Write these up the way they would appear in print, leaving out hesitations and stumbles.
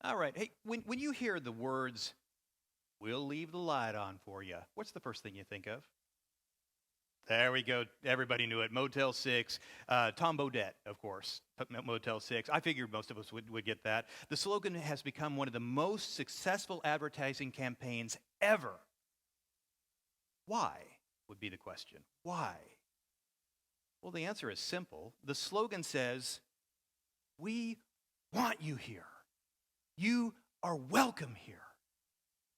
All right. Hey, when you hear the words, we'll leave the light on for you, what's the first thing you think of? There we go. Everybody knew it. Motel 6. Tom Bodett, of course. Motel 6. I figured most of us would get that. The slogan has become one of the most successful advertising campaigns ever. Why would be the question. Why? Well, the answer is simple. The slogan says, we want you here. You are welcome here.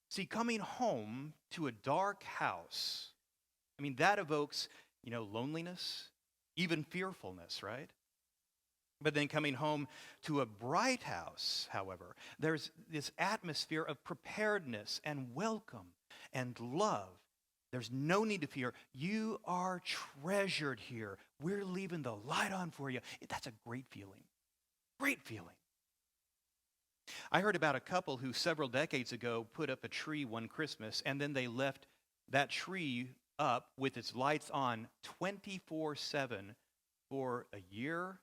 See, coming home to a dark house, that evokes, loneliness, even fearfulness, right? But then coming home to a bright house, however, there's this atmosphere of preparedness and welcome and love. There's no need to fear. You are treasured here. We're leaving the light on for you. That's a great feeling. Great feeling. I heard about a couple who several decades ago put up a tree one Christmas, and then they left that tree up with its lights on 24/7 for a year,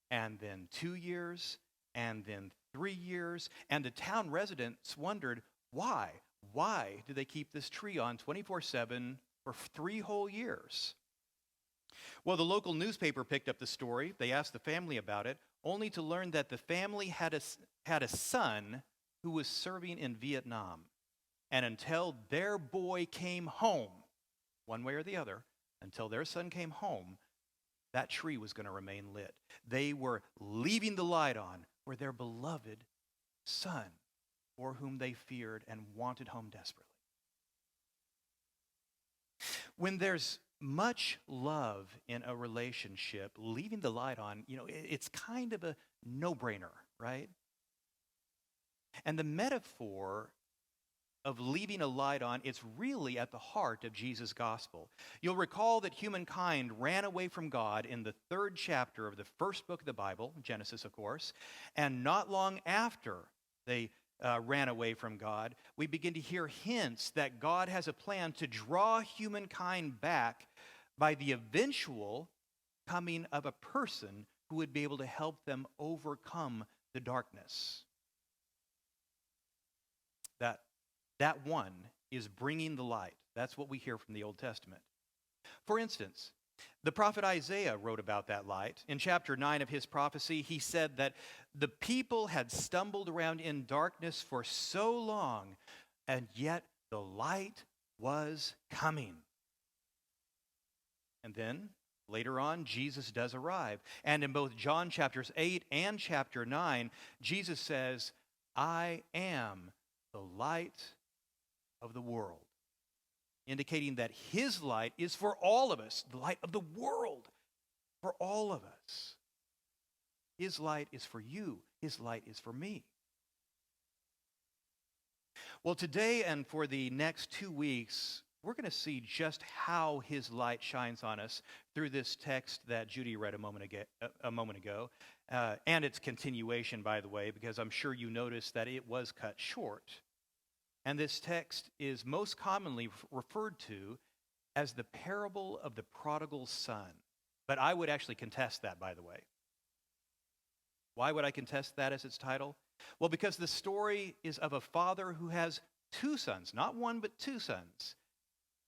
and then 2 years, and then 3 years. And the town residents wondered, why? Why do they keep this tree on 24/7 for 3 whole years? Well, the local newspaper picked up the story. They asked the family about it, only to learn that the family had a son who was serving in Vietnam. And until their boy came home, one way or the other, until their son came home, that tree was going to remain lit. They were leaving the light on for their beloved son, for whom they feared and wanted home desperately. When there's much love in a relationship, leaving the light on, it's kind of a no-brainer, right? And the metaphor of leaving a light on, it's really at the heart of Jesus' gospel. You'll recall that humankind ran away from God in the 3rd chapter of the first book of the Bible, Genesis, of course, and not long after they ran away from God, we begin to hear hints that God has a plan to draw humankind back by the eventual coming of a person who would be able to help them overcome the darkness. That one is bringing the light. That's what we hear from the Old Testament. For instance, the prophet Isaiah wrote about that light. In chapter 9 of his prophecy, he said that the people had stumbled around in darkness for so long, and yet the light was coming. And then, later on, Jesus does arrive. And in both John chapters 8 and chapter 9, Jesus says, I am the light of the world, indicating that his light is for all of us, the light of the world for all of us. His light is for you. His light is for me. Well, today and for the next 2 weeks, we're going to see just how his light shines on us through this text that Judy read a moment ago, and its continuation, by the way, because I'm sure you noticed that it was cut short. And this text is most commonly referred to as the parable of the prodigal son. But I would actually contest that, by the way. Why would I contest that as its title? Well, because the story is of a father who has 2 sons, not one, but 2 sons.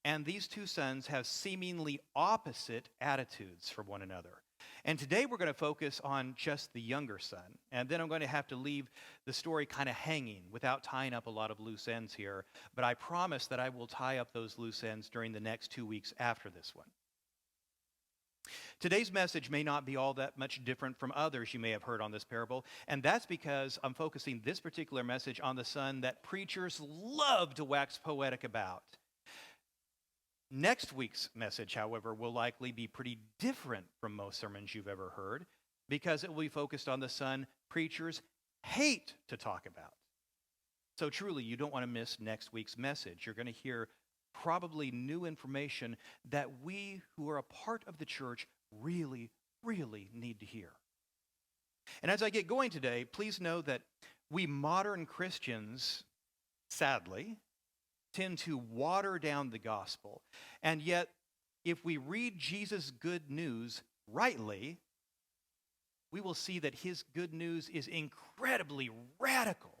And these 2 sons have seemingly opposite attitudes for one another. And today we're going to focus on just the younger son. And then I'm going to have to leave the story kind of hanging without tying up a lot of loose ends here. But I promise that I will tie up those loose ends during the next 2 weeks after this one. Today's message may not be all that much different from others you may have heard on this parable. And that's because I'm focusing this particular message on the son that preachers love to wax poetic about. Next week's message, however, will likely be pretty different from most sermons you've ever heard because it will be focused on the son preachers hate to talk about. So truly, you don't want to miss next week's message. You're going to hear probably new information that we who are a part of the church really, really need to hear. And as I get going today, please know that we modern Christians, sadly, tend to water down the gospel. And yet, if we read Jesus' good news rightly, we will see that his good news is incredibly radical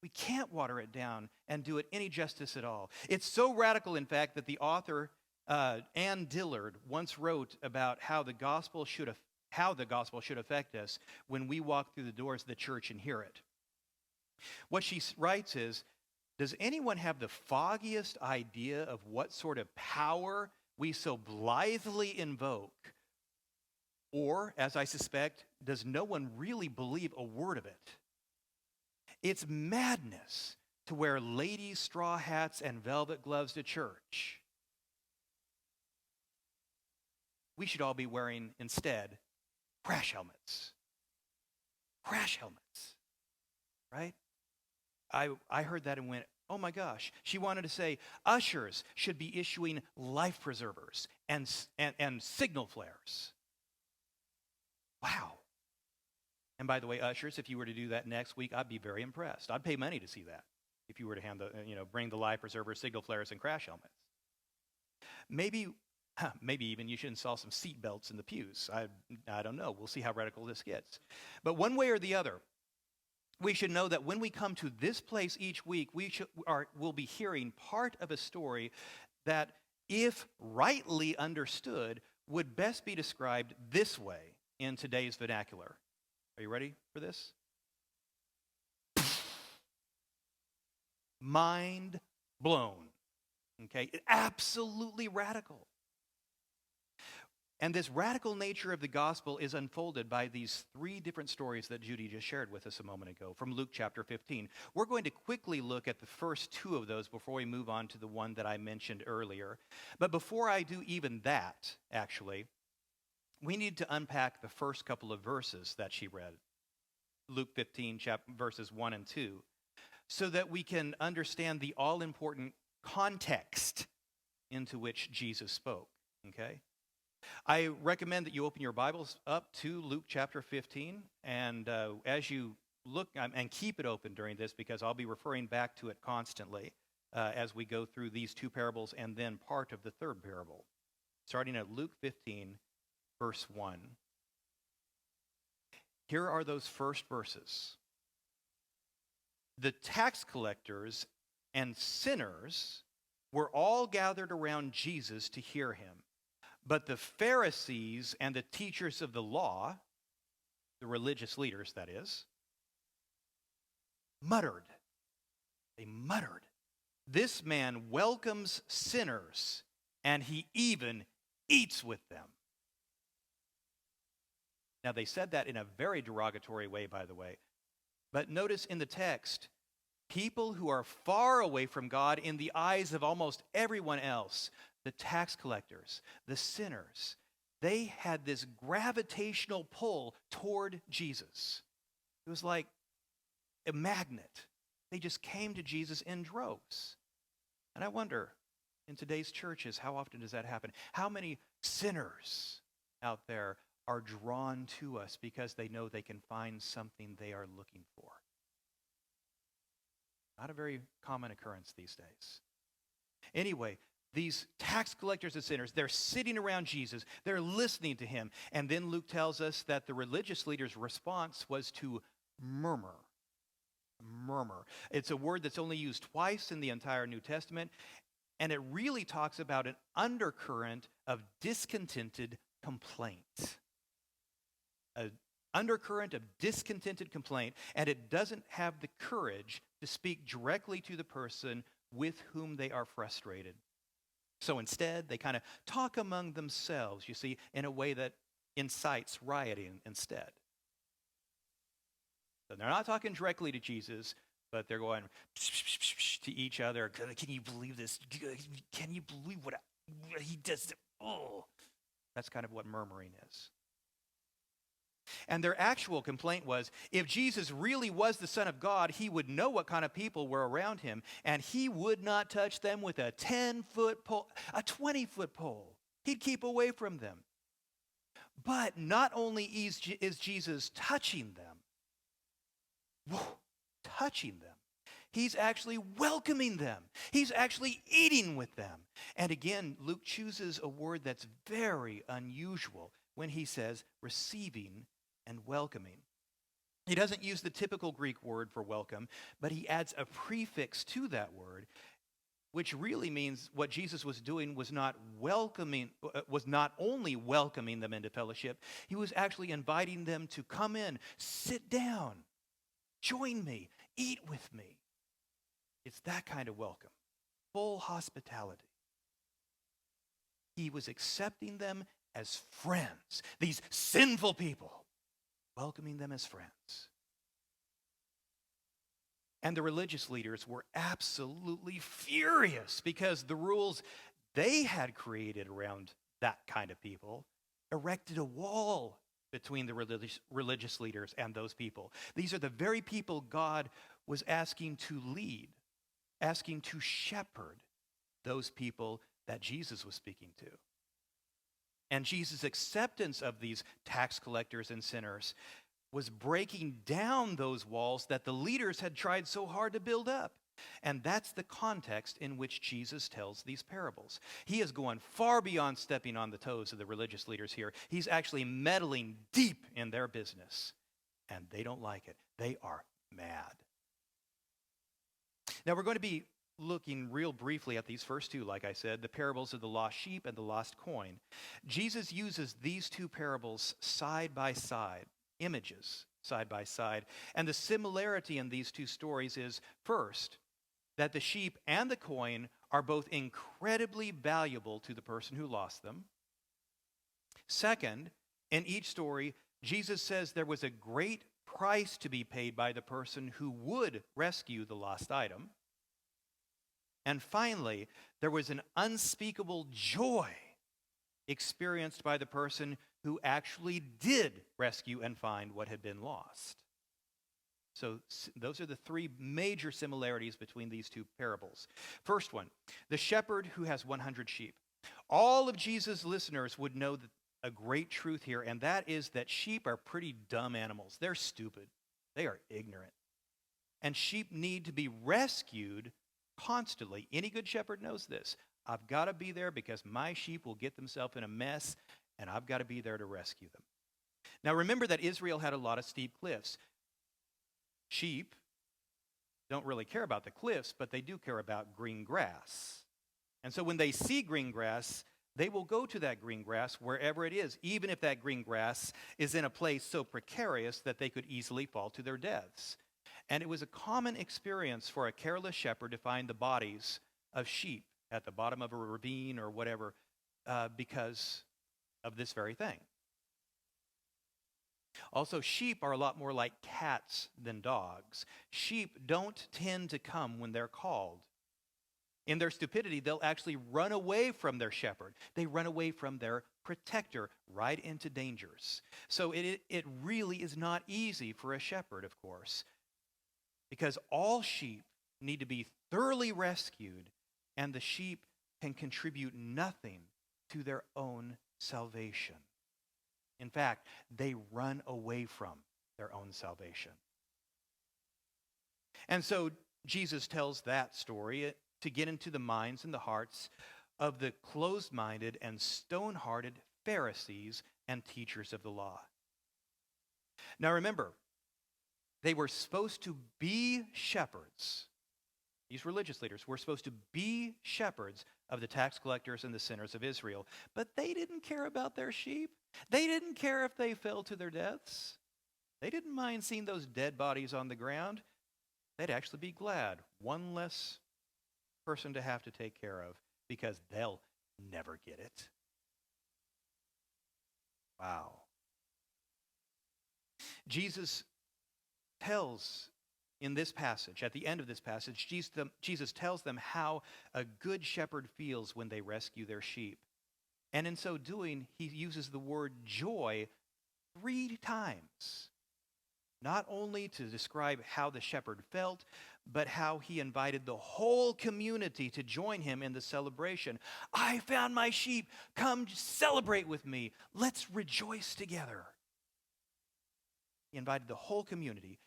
We can't water it down and do it any justice at all. It's so radical, in fact, that the author Ann Dillard once wrote about how the gospel should affect us when we walk through the doors of the church and hear it. What she writes is, does anyone have the foggiest idea of what sort of power we so blithely invoke? Or, as I suspect, does no one really believe a word of it? It's madness to wear ladies' straw hats and velvet gloves to church. We should all be wearing, instead, crash helmets. Crash helmets, right? I heard that and went, oh my gosh. She wanted to say ushers should be issuing life preservers and signal flares. Wow. And by the way, ushers, if you were to do that next week, I'd be very impressed. I'd pay money to see that if you were to bring the life preservers, signal flares, and crash helmets. Maybe even you should install some seat belts in the pews. I don't know. We'll see how radical this gets. But one way or the other, we should know that when we come to this place each week, we'll be hearing part of a story that, if rightly understood, would best be described this way in today's vernacular. Are you ready for this? Mind blown. Okay? Absolutely radical. And this radical nature of the gospel is unfolded by these three different stories that Judy just shared with us a moment ago from Luke chapter 15. We're going to quickly look at the first two of those before we move on to the one that I mentioned earlier. But before I do even that, actually, we need to unpack the first couple of verses that she read, Luke 15, verses 1 and 2, so that we can understand the all-important context into which Jesus spoke, okay? I recommend that you open your Bibles up to Luke chapter 15, and as you look, and keep it open during this, because I'll be referring back to it constantly as we go through these two parables and then part of the third parable. Starting at Luke 15, verse 1. Here are those first verses. The tax collectors and sinners were all gathered around Jesus to hear him. But the Pharisees and the teachers of the law, the religious leaders, that is, muttered. They muttered, "This man welcomes sinners, and he even eats with them." Now, they said that in a very derogatory way, by the way. But notice in the text, people who are far away from God in the eyes of almost everyone else, the tax collectors, the sinners, they had this gravitational pull toward Jesus. It was like a magnet. They just came to Jesus in droves. And I wonder, in today's churches, how often does that happen? How many sinners out there are drawn to us because they know they can find something they are looking for? Not a very common occurrence these days. Anyway, these tax collectors and sinners, they're sitting around Jesus. They're listening to him. And then Luke tells us that the religious leaders' response was to murmur. Murmur. It's a word that's only used twice in the entire New Testament, and it really talks about an undercurrent of discontented complaint. An undercurrent of discontented complaint, and it doesn't have the courage to speak directly to the person with whom they are frustrated. So instead, they kind of talk among themselves, you see, in a way that incites rioting instead. So they're not talking directly to Jesus, but they're going to each other. Can you believe this? Can you believe what he does? Oh, that's kind of what murmuring is. And their actual complaint was, if Jesus really was the Son of God, he would know what kind of people were around him, and he would not touch them with a 10-foot pole, a 20-foot pole. He'd keep away from them. But not only is Jesus touching them, he's actually welcoming them. He's actually eating with them. And again, Luke chooses a word that's very unusual when he says receiving and welcoming. He doesn't use the typical Greek word for welcome, but he adds a prefix to that word, which really means what Jesus was doing was not only welcoming them into fellowship, he was actually inviting them to come in, sit down, join me, eat with me. It's that kind of welcome, full hospitality. He was accepting them as friends, these sinful people, welcoming them as friends. And the religious leaders were absolutely furious because the rules they had created around that kind of people erected a wall between the religious leaders and those people. These are the very people God was asking to lead, asking to shepherd those people that Jesus was speaking to. And Jesus' acceptance of these tax collectors and sinners was breaking down those walls that the leaders had tried so hard to build up. And that's the context in which Jesus tells these parables. He is going far beyond stepping on the toes of the religious leaders here. He's actually meddling deep in their business. And they don't like it. They are mad. Now we're going to be looking real briefly at these first two, like I said, the parables of the lost sheep and the lost coin. Jesus uses these two parables side by side, images side by side. And the similarity in these two stories is, first, that the sheep and the coin are both incredibly valuable to the person who lost them. Second, in each story, Jesus says there was a great price to be paid by the person who would rescue the lost item. And finally, there was an unspeakable joy experienced by the person who actually did rescue and find what had been lost. So those are the three major similarities between these two parables. First one, the shepherd who has 100 sheep. All of Jesus' listeners would know that a great truth here, and that is that sheep are pretty dumb animals. They're stupid. They are ignorant. And sheep need to be rescued constantly. Any good shepherd knows this. I've got to be there because my sheep will get themselves in a mess, and I've got to be there to rescue them. Now remember that Israel had a lot of steep cliffs. Sheep don't really care about the cliffs, but they do care about green grass. And so when they see green grass, they will go to that green grass wherever it is, even if that green grass is in a place so precarious that they could easily fall to their deaths. And it was a common experience for a careless shepherd to find the bodies of sheep at the bottom of a ravine or whatever because of this very thing. Also, sheep are a lot more like cats than dogs. Sheep don't tend to come when they're called. In their stupidity, they'll actually run away from their shepherd. They run away from their protector right into dangers. So it really is not easy for a shepherd, of course, because all sheep need to be thoroughly rescued, and the sheep can contribute nothing to their own salvation. In fact, they run away from their own salvation. And so Jesus tells that story to get into the minds and the hearts of the closed-minded and stone-hearted Pharisees and teachers of the law. Now remember, they were supposed to be shepherds. These religious leaders were supposed to be shepherds of the tax collectors and the sinners of Israel. But they didn't care about their sheep. They didn't care if they fell to their deaths. They didn't mind seeing those dead bodies on the ground. They'd actually be glad. One less person to have to take care of because they'll never get it. Wow. Jesus tells in this passage, at the end of this passage, Jesus tells them how a good shepherd feels when they rescue their sheep. And in so doing, he uses the word joy 3 times. Not only to describe how the shepherd felt, but how he invited the whole community to join him in the celebration. I found my sheep. Come celebrate with me. Let's rejoice together. He invited the whole community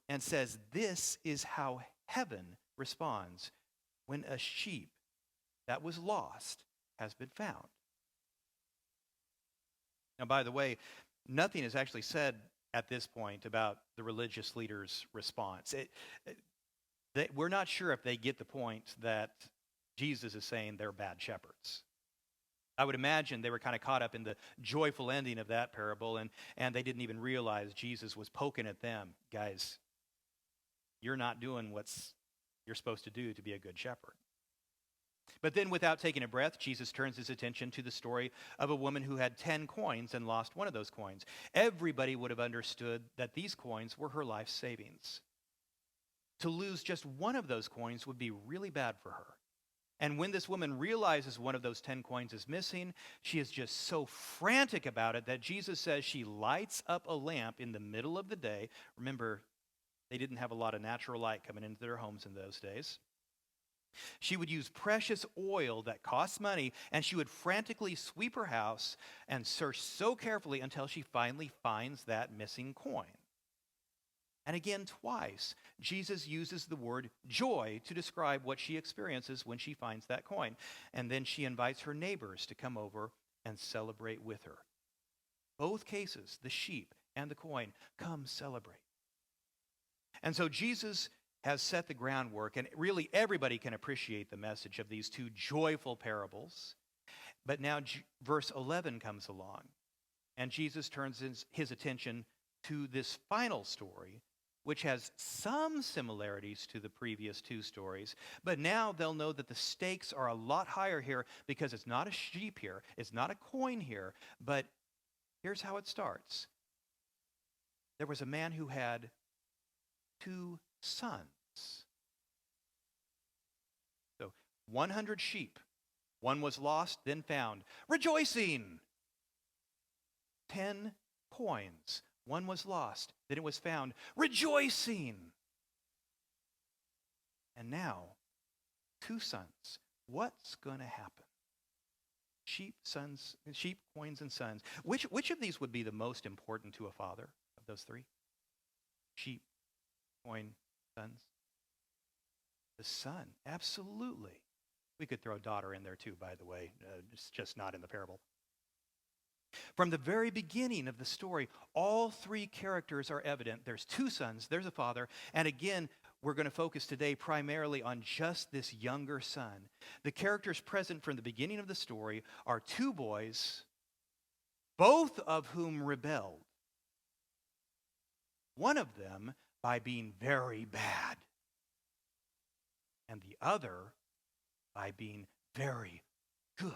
and says this is how heaven responds when a sheep that was lost has been found. Now, by the way, nothing is actually said at this point about the religious leaders' response. We're not sure if they get the point that Jesus is saying they're bad shepherds. I would imagine they were kind of caught up in the joyful ending of that parable, and they didn't even realize Jesus was poking at them. Guys, you're not doing what's you're supposed to do to be a good shepherd. But then, without taking a breath, Jesus turns his attention to the story of a woman who had 10 coins and lost one of those coins. Everybody would have understood that these coins were her life savings. To lose just one of those coins would be really bad for her. And when this woman realizes one of those 10 coins is missing, she is just so frantic about it that Jesus says she lights up a lamp in the middle of the day. Remember, they didn't have a lot of natural light coming into their homes in those days. She would use precious oil that costs money, and she would frantically sweep her house and search so carefully until she finally finds that missing coin. And again, twice, Jesus uses the word joy to describe what she experiences when she finds that coin. And then she invites her neighbors to come over and celebrate with her. Both cases, the sheep and the coin, come celebrate. And so Jesus has set the groundwork, and really everybody can appreciate the message of these two joyful parables. But now verse 11 comes along, and Jesus turns his attention to this final story, which has some similarities to the previous two stories. But now they'll know that the stakes are a lot higher here because it's not a sheep here, it's not a coin here, but here's how it starts. There was a man who had 2 sons. So 100 sheep. One was lost, then found. Rejoicing! 10 coins. One was lost, then it was found. Rejoicing! And now, 2 sons. What's going to happen? Sheep, coins, and sons. Which of these would be the most important to a father of those 3? Sheep, coin, sons. The son, absolutely. We could throw daughter in there too, by the way. It's just not in the parable. From the very beginning of the story, all 3 characters are evident. There's 2 sons, there's a father, and again, we're going to focus today primarily on just this younger son. The characters present from the beginning of the story are 2 boys, both of whom rebelled. One of them by being very bad, and the other by being very good.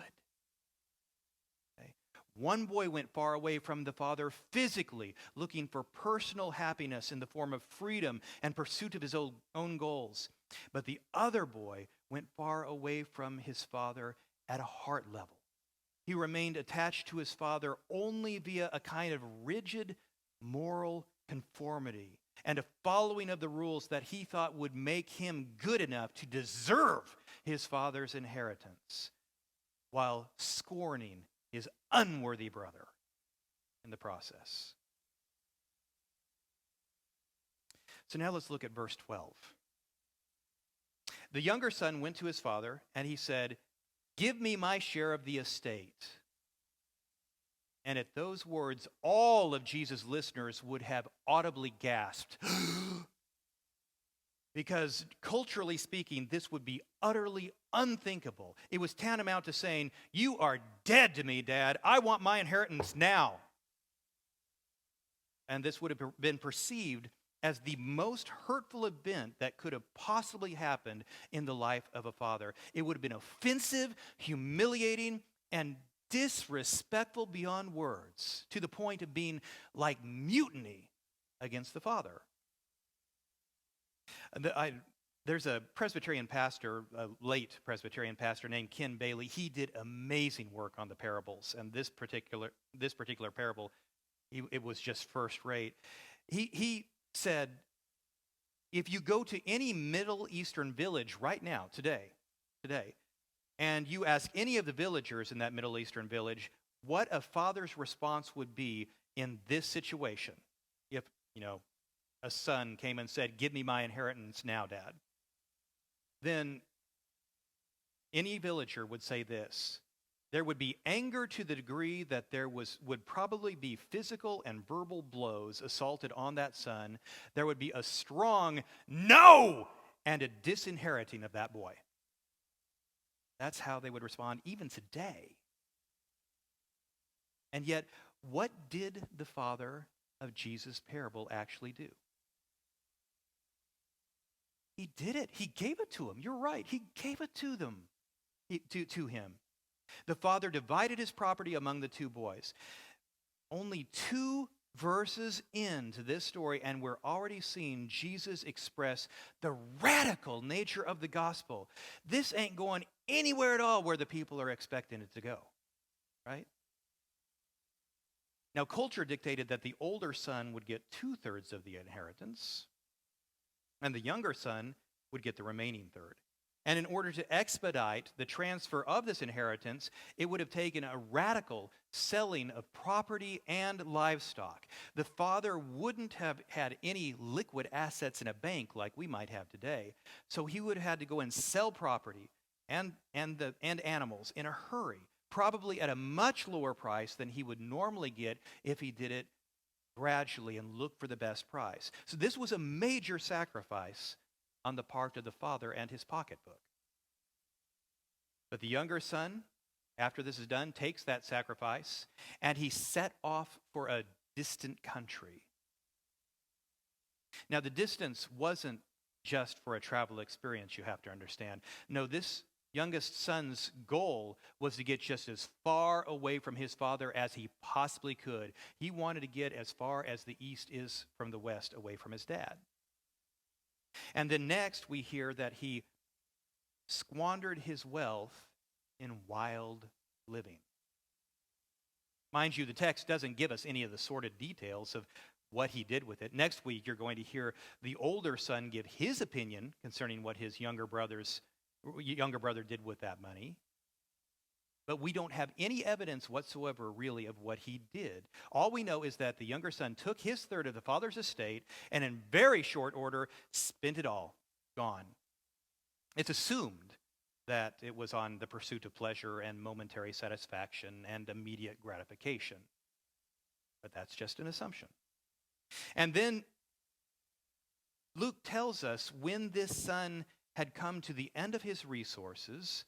One boy went far away from the father physically, looking for personal happiness in the form of freedom and pursuit of his own goals. But the other boy went far away from his father at a heart level. He remained attached to his father only via a kind of rigid moral conformity and a following of the rules that he thought would make him good enough to deserve his father's inheritance, while scorning his unworthy brother in the process. So now let's look at verse 12. The younger son went to his father, and he said, "Give me my share of the estate." And at those words, all of Jesus' listeners would have audibly gasped. Because culturally speaking, this would be utterly unthinkable. It was tantamount to saying, "You are dead to me, Dad. I want my inheritance now." And this would have been perceived as the most hurtful event that could have possibly happened in the life of a father. It would have been offensive, humiliating, and disrespectful beyond words, to the point of being like mutiny against the father. There's a Presbyterian pastor, a late Presbyterian pastor named Ken Bailey. He did amazing work on the parables, and this particular parable, it was just first rate. He said, if you go to any Middle Eastern village right now, today, and you ask any of the villagers in that Middle Eastern village what a father's response would be in this situation, if, a son came and said, "Give me my inheritance now, Dad," then any villager would say this: There would be anger to the degree that would probably be physical and verbal blows assaulted on that son. There would be a strong no and a disinheriting of that boy. That's how they would respond even today. And yet, what did the father of Jesus' parable actually do? He did it. He gave it to him. You're right. He gave it to them, to him. The father divided his property among the two boys. Only 2 verses into this story, and we're already seeing Jesus express the radical nature of the gospel. This ain't going anywhere at all where the people are expecting it to go, right? Now, culture dictated that the older son would get 2/3 of the inheritance, and the younger son would get the remaining third. And in order to expedite the transfer of this inheritance, it would have taken a radical selling of property and livestock. The father wouldn't have had any liquid assets in a bank like we might have today, so he would have had to go and sell property and animals in a hurry, probably at a much lower price than he would normally get if he did it gradually and look for the best price. So this was a major sacrifice on the part of the father and his pocketbook. But the younger son, after this is done, takes that sacrifice and he set off for a distant country. Now, the distance wasn't just for a travel experience, you have to understand. No, this youngest son's goal was to get just as far away from his father as he possibly could. He wanted to get as far as the east is from the west, away from his dad. And then next we hear that he squandered his wealth in wild living. Mind you, the text doesn't give us any of the sordid details of what he did with it. Next week you're going to hear the older son give his opinion concerning what his younger brother did with that money. But we don't have any evidence whatsoever, really, of what he did. All we know is that the younger son took his third of the father's estate and in very short order spent it all, gone. It's assumed that it was on the pursuit of pleasure and momentary satisfaction and immediate gratification. But that's just an assumption. And then Luke tells us when this son had come to the end of his resources,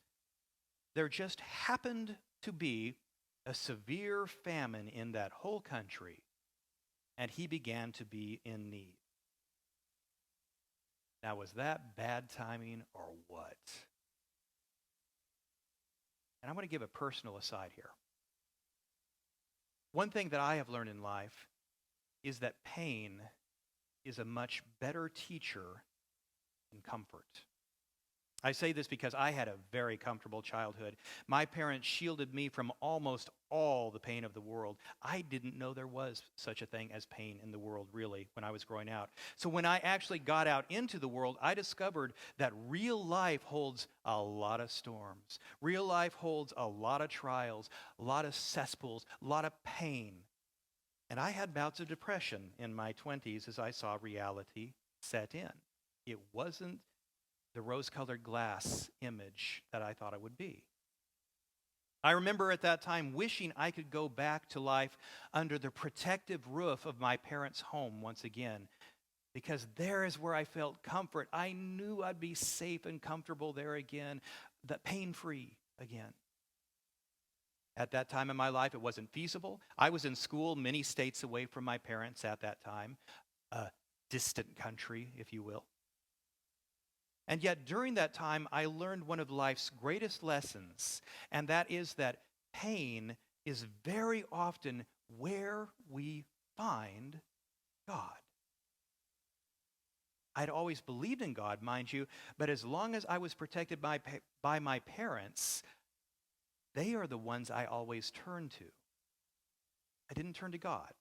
there just happened to be a severe famine in that whole country, and he began to be in need. Now, was that bad timing or what? And I want to give a personal aside here. One thing that I have learned in life is that pain is a much better teacher than comfort. I say this because I had a very comfortable childhood. My parents shielded me from almost all the pain of the world. I didn't know there was such a thing as pain in the world, really, when I was growing out. So when I actually got out into the world, I discovered that real life holds a lot of storms. Real life holds a lot of trials, a lot of cesspools, a lot of pain. And I had bouts of depression in my 20s as I saw reality set in. It wasn't the rose-colored glass image that I thought it would be. I remember at that time wishing I could go back to life under the protective roof of my parents' home once again, because there is where I felt comfort. I knew I'd be safe and comfortable there again, pain-free again. At that time in my life, it wasn't feasible. I was in school many states away from my parents at that time, a distant country, if you will. And yet, during that time, I learned one of life's greatest lessons, and that is that pain is very often where we find God. I'd always believed in God, mind you, but as long as I was protected by my parents, they are the ones I always turned to. I didn't turn to God.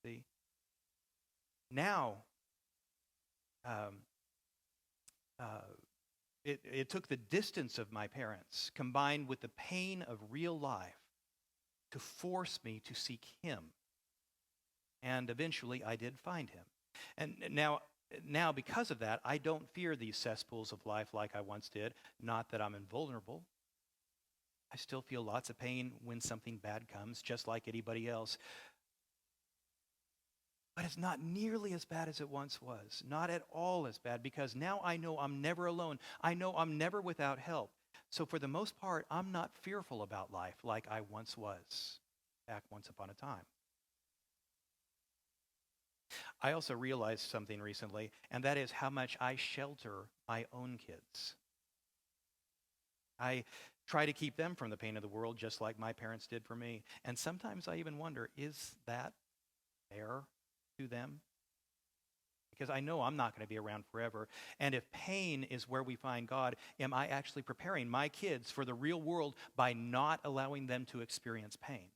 See? Now, it took the distance of my parents combined with the pain of real life to force me to seek him. And eventually I did find him. And now because of that, I don't fear these cesspools of life like I once did. Not that I'm invulnerable. I still feel lots of pain when something bad comes, just like anybody else. But it's not nearly as bad as it once was. Not at all as bad, because now I know I'm never alone. I know I'm never without help. So for the most part, I'm not fearful about life like I once was, back once upon a time. I also realized something recently, and that is how much I shelter my own kids. I try to keep them from the pain of the world just like my parents did for me. And sometimes I even wonder, is that fair to them? Because I know I'm not going to be around forever. And if pain is where we find God, am I actually preparing my kids for the real world by not allowing them to experience pain?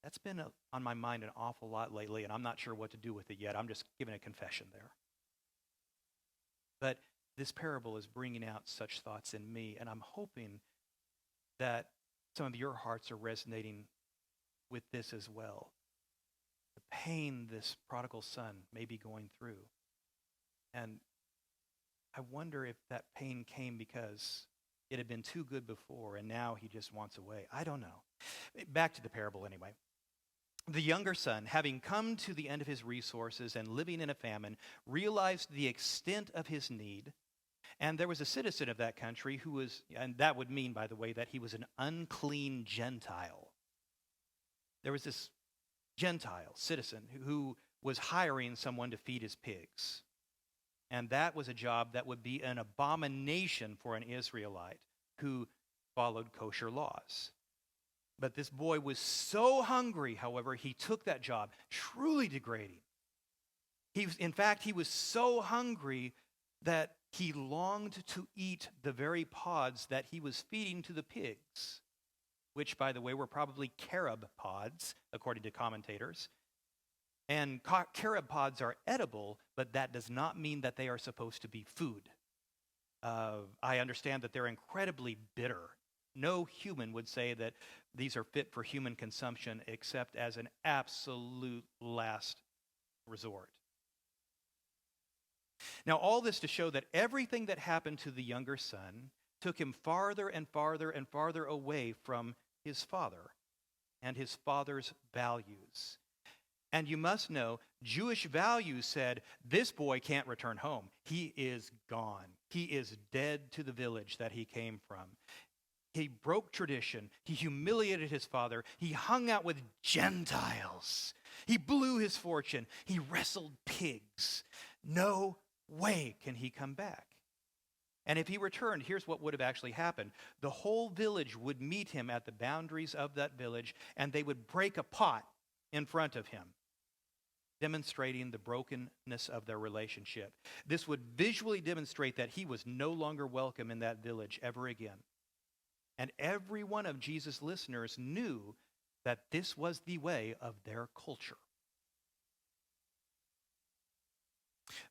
That's been on my mind an awful lot lately, and I'm not sure what to do with it yet. I'm just giving a confession there. But this parable is bringing out such thoughts in me, and I'm hoping that some of your hearts are resonating with this as well. The pain this prodigal son may be going through. And I wonder if that pain came because it had been too good before, and now he just wants away. I don't know. Back to the parable anyway. The younger son, having come to the end of his resources and living in a famine, realized the extent of his need. And there was a citizen of that country who was, and that would mean, by the way, that he was an unclean Gentile. There was this Gentile citizen who was hiring someone to feed his pigs. And that was a job that would be an abomination for an Israelite who followed kosher laws. But this boy was so hungry, however, he took that job, truly degrading. In fact, he was so hungry that he longed to eat the very pods that he was feeding to the pigs, which, by the way, were probably carob pods, according to commentators. And carob pods are edible, but that does not mean that they are supposed to be food. I understand that they're incredibly bitter. No human would say that these are fit for human consumption except as an absolute last resort. Now, all this to show that everything that happened to the younger son took him farther and farther and farther away from his father and his father's values. And you must know, Jewish values said, this boy can't return home. He is gone. He is dead to the village that he came from. He broke tradition. He humiliated his father. He hung out with Gentiles. He blew his fortune. He wrestled pigs. No way can he come back. And if he returned, here's what would have actually happened. The whole village would meet him at the boundaries of that village, and they would break a pot in front of him, demonstrating the brokenness of their relationship. This would visually demonstrate that he was no longer welcome in that village ever again. And every one of Jesus' listeners knew that this was the way of their culture.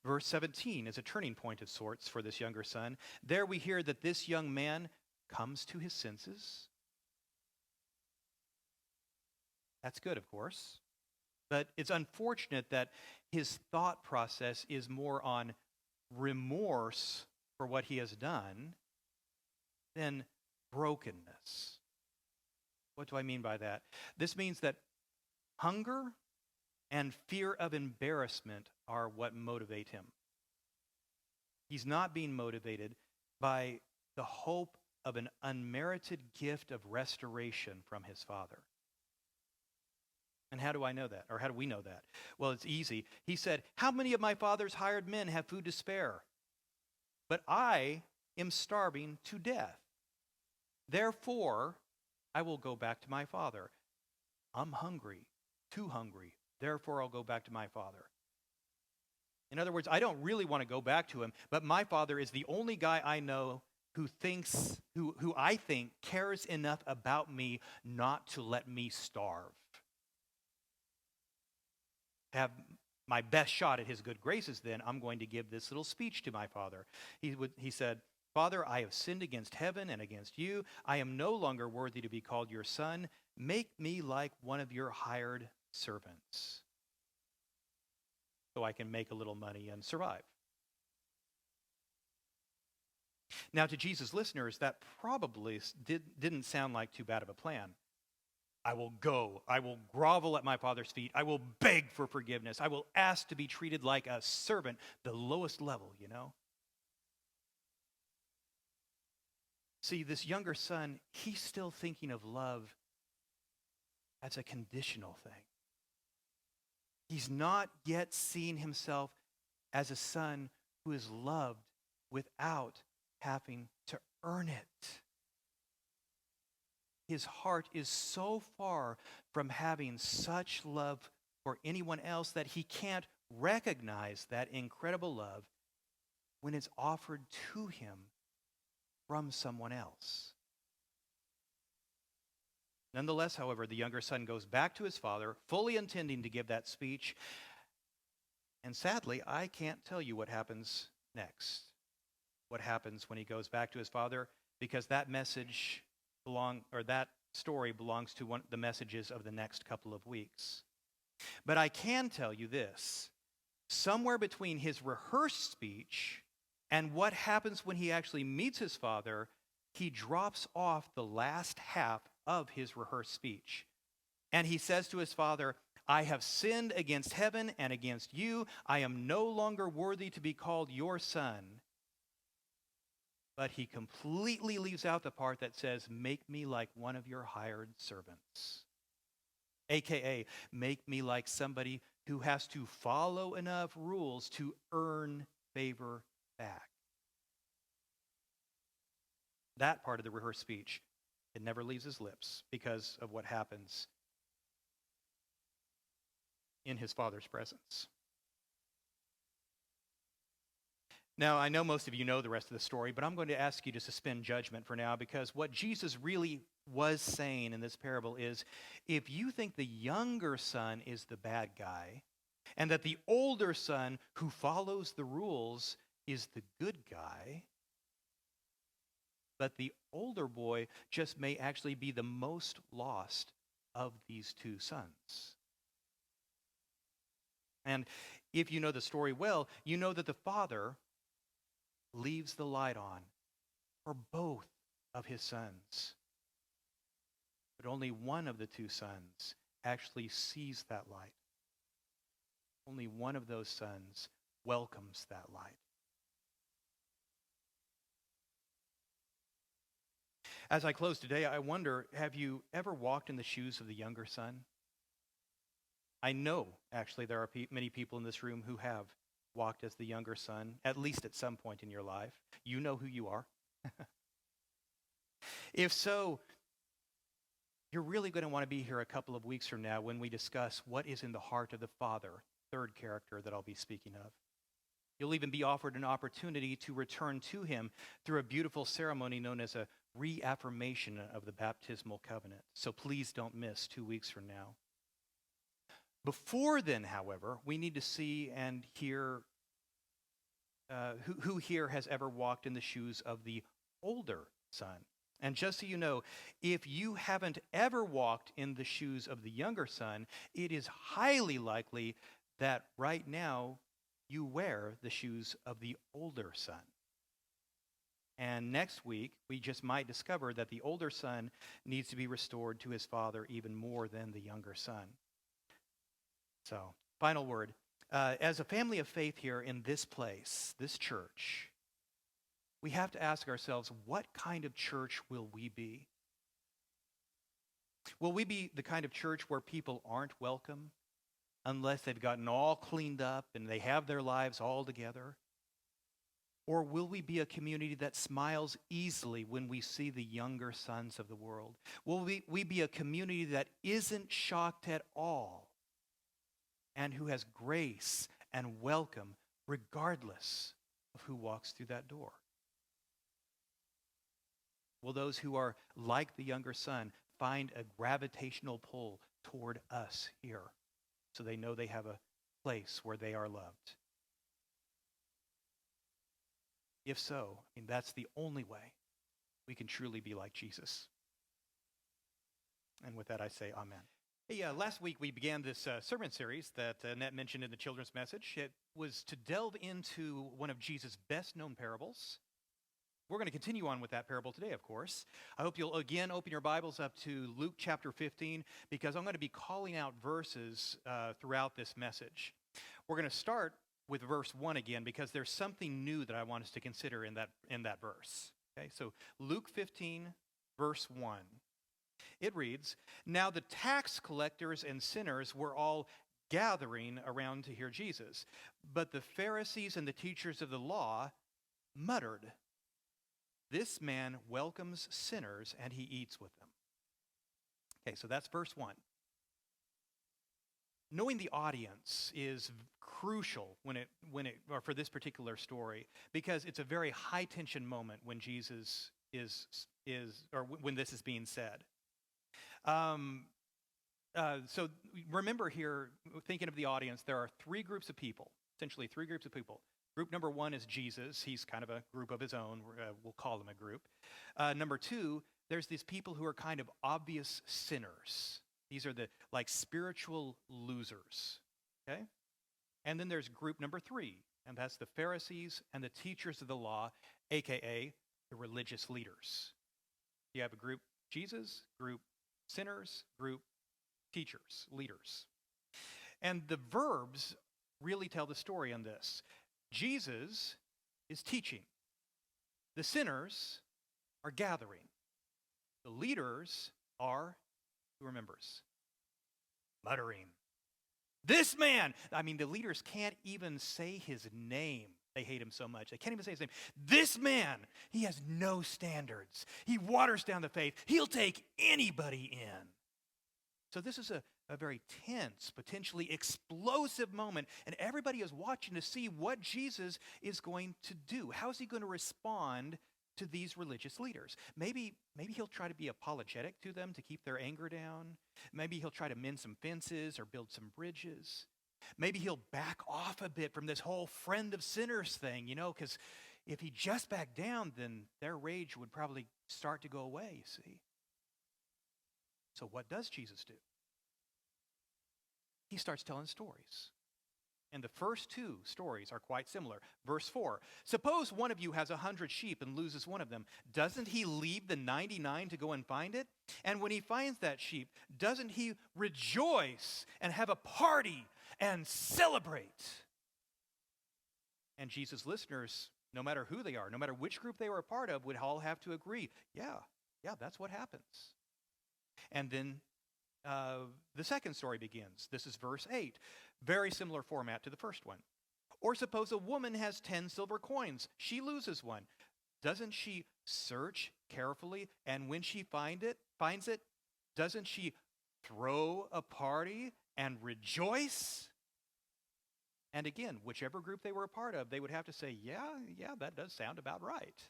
Verse 17 is a turning point of sorts for this younger son. There we hear that this young man comes to his senses. That's good, of course. But it's unfortunate that his thought process is more on remorse for what he has done than brokenness. What do I mean by that? This means that hunger and fear of embarrassment are what motivate him. He's not being motivated by the hope of an unmerited gift of restoration from his father. And how do I know that? Or how do we know that? Well, it's easy. He said, how many of my father's hired men have food to spare? But I am starving to death. Therefore, I will go back to my father. I'm hungry, too hungry. Therefore, I'll go back to my father. In other words, I don't really want to go back to him, but my father is the only guy I know who I think cares enough about me not to let me starve. Have my best shot at his good graces, then I'm going to give this little speech to my father. He said, Father, I have sinned against heaven and against you. I am no longer worthy to be called your son. Make me like one of your hired servants so I can make a little money and survive. Now, to Jesus' listeners, that probably didn't sound like too bad of a plan. I will go. I will grovel at my Father's feet. I will beg for forgiveness. I will ask to be treated like a servant, the lowest level, you know? See, this younger son, he's still thinking of love as a conditional thing. He's not yet seen himself as a son who is loved without having to earn it. His heart is so far from having such love for anyone else that he can't recognize that incredible love when it's offered to him from someone else. Nonetheless, however, the younger son goes back to his father, fully intending to give that speech. And sadly, I can't tell you what happens next. What happens when he goes back to his father, because that story belongs to the messages of the next couple of weeks. But I can tell you this. Somewhere between his rehearsed speech and what happens when he actually meets his father, he drops off the last half of his rehearsed speech. And he says to his father, I have sinned against heaven and against you. I am no longer worthy to be called your son. But he completely leaves out the part that says, make me like one of your hired servants. AKA, make me like somebody who has to follow enough rules to earn favor back. That part of the rehearsed speech, it never leaves his lips because of what happens in his father's presence. Now, I know most of you know the rest of the story, but I'm going to ask you to suspend judgment for now, because what Jesus really was saying in this parable is, if you think the younger son is the bad guy, and that the older son who follows the rules is the good guy, but the older boy just may actually be the most lost of these two sons. And if you know the story well, you know that the father leaves the light on for both of his sons. But only one of the two sons actually sees that light. Only one of those sons welcomes that light. As I close today, I wonder, have you ever walked in the shoes of the younger son? I know, actually, there are many people in this room who have walked as the younger son, at least at some point in your life. You know who you are. If so, you're really going to want to be here a couple of weeks from now when we discuss what is in the heart of the Father, third character that I'll be speaking of. You'll even be offered an opportunity to return to him through a beautiful ceremony known as a reaffirmation of the baptismal covenant. So please don't miss 2 weeks from now. Before then, however, we need to see and hear who here has ever walked in the shoes of the older son. And just so you know, if you haven't ever walked in the shoes of the younger son, it is highly likely that right now you wear the shoes of the older son. And next week, we just might discover that the older son needs to be restored to his father even more than the younger son. So, final word. As a family of faith here in this place, this church, we have to ask ourselves, what kind of church will we be? Will we be the kind of church where people aren't welcome unless they've gotten all cleaned up and they have their lives all together? Or will we be a community that smiles easily when we see the younger sons of the world? Will we be a community that isn't shocked at all and who has grace and welcome regardless of who walks through that door? Will those who are like the younger son find a gravitational pull toward us here so they know they have a place where they are loved? If so, that's the only way we can truly be like Jesus. And with that, I say amen. Hey, last week we began this sermon series that Annette mentioned in the children's message. It was to delve into one of Jesus' best-known parables, we're going to continue on with that parable today, of course. I hope you'll again open your Bibles up to Luke chapter 15, because I'm going to be calling out verses throughout this message. We're going to start with verse 1 again, because there's something new that I want us to consider in that verse. Okay, so Luke 15, verse 1. It reads, "Now the tax collectors and sinners were all gathering around to hear Jesus, but the Pharisees and the teachers of the law muttered, 'This man welcomes sinners and he eats with them.'" Okay, so that's verse 1. Knowing the audience is crucial or for this particular story, because it's a very high tension moment when Jesus when this is being said. So remember here, thinking of the audience, there are essentially three groups of people. Group number one is Jesus. He's kind of a group of his own. We'll call him a group. Number two, there's these people who are kind of obvious sinners. These are the spiritual losers. Okay? And then there's group number three, and that's the Pharisees and the teachers of the law, aka the religious leaders. You have a group Jesus, group sinners, group teachers, leaders. And the verbs really tell the story on this. Jesus is teaching. The sinners are gathering. The leaders are, who remembers? Muttering. This man! The leaders can't even say his name. They hate him so much. They can't even say his name. This man, he has no standards. He waters down the faith. He'll take anybody in. So this is a very tense, potentially explosive moment, and everybody is watching to see what Jesus is going to do. How is he going to respond to these religious leaders? Maybe he'll try to be apologetic to them to keep their anger down. Maybe he'll try to mend some fences or build some bridges. Maybe he'll back off a bit from this whole friend of sinners thing, because if he just backed down, then their rage would probably start to go away, you see. So what does Jesus do? He starts telling stories. And the first two stories are quite similar. Verse 4, "Suppose one of you has 100 sheep and loses one of them. Doesn't he leave the 99 to go and find it? And when he finds that sheep, doesn't he rejoice and have a party and celebrate?" And Jesus' listeners, no matter who they are, no matter which group they were a part of, would all have to agree, yeah, that's what happens. And then the second story begins. This is verse 8. Very similar format to the first one. "Or suppose a woman has 10 silver coins. She loses one. Doesn't she search carefully? And when she finds it, doesn't she throw a party and rejoice?" And again, whichever group they were a part of, they would have to say, yeah, that does sound about right.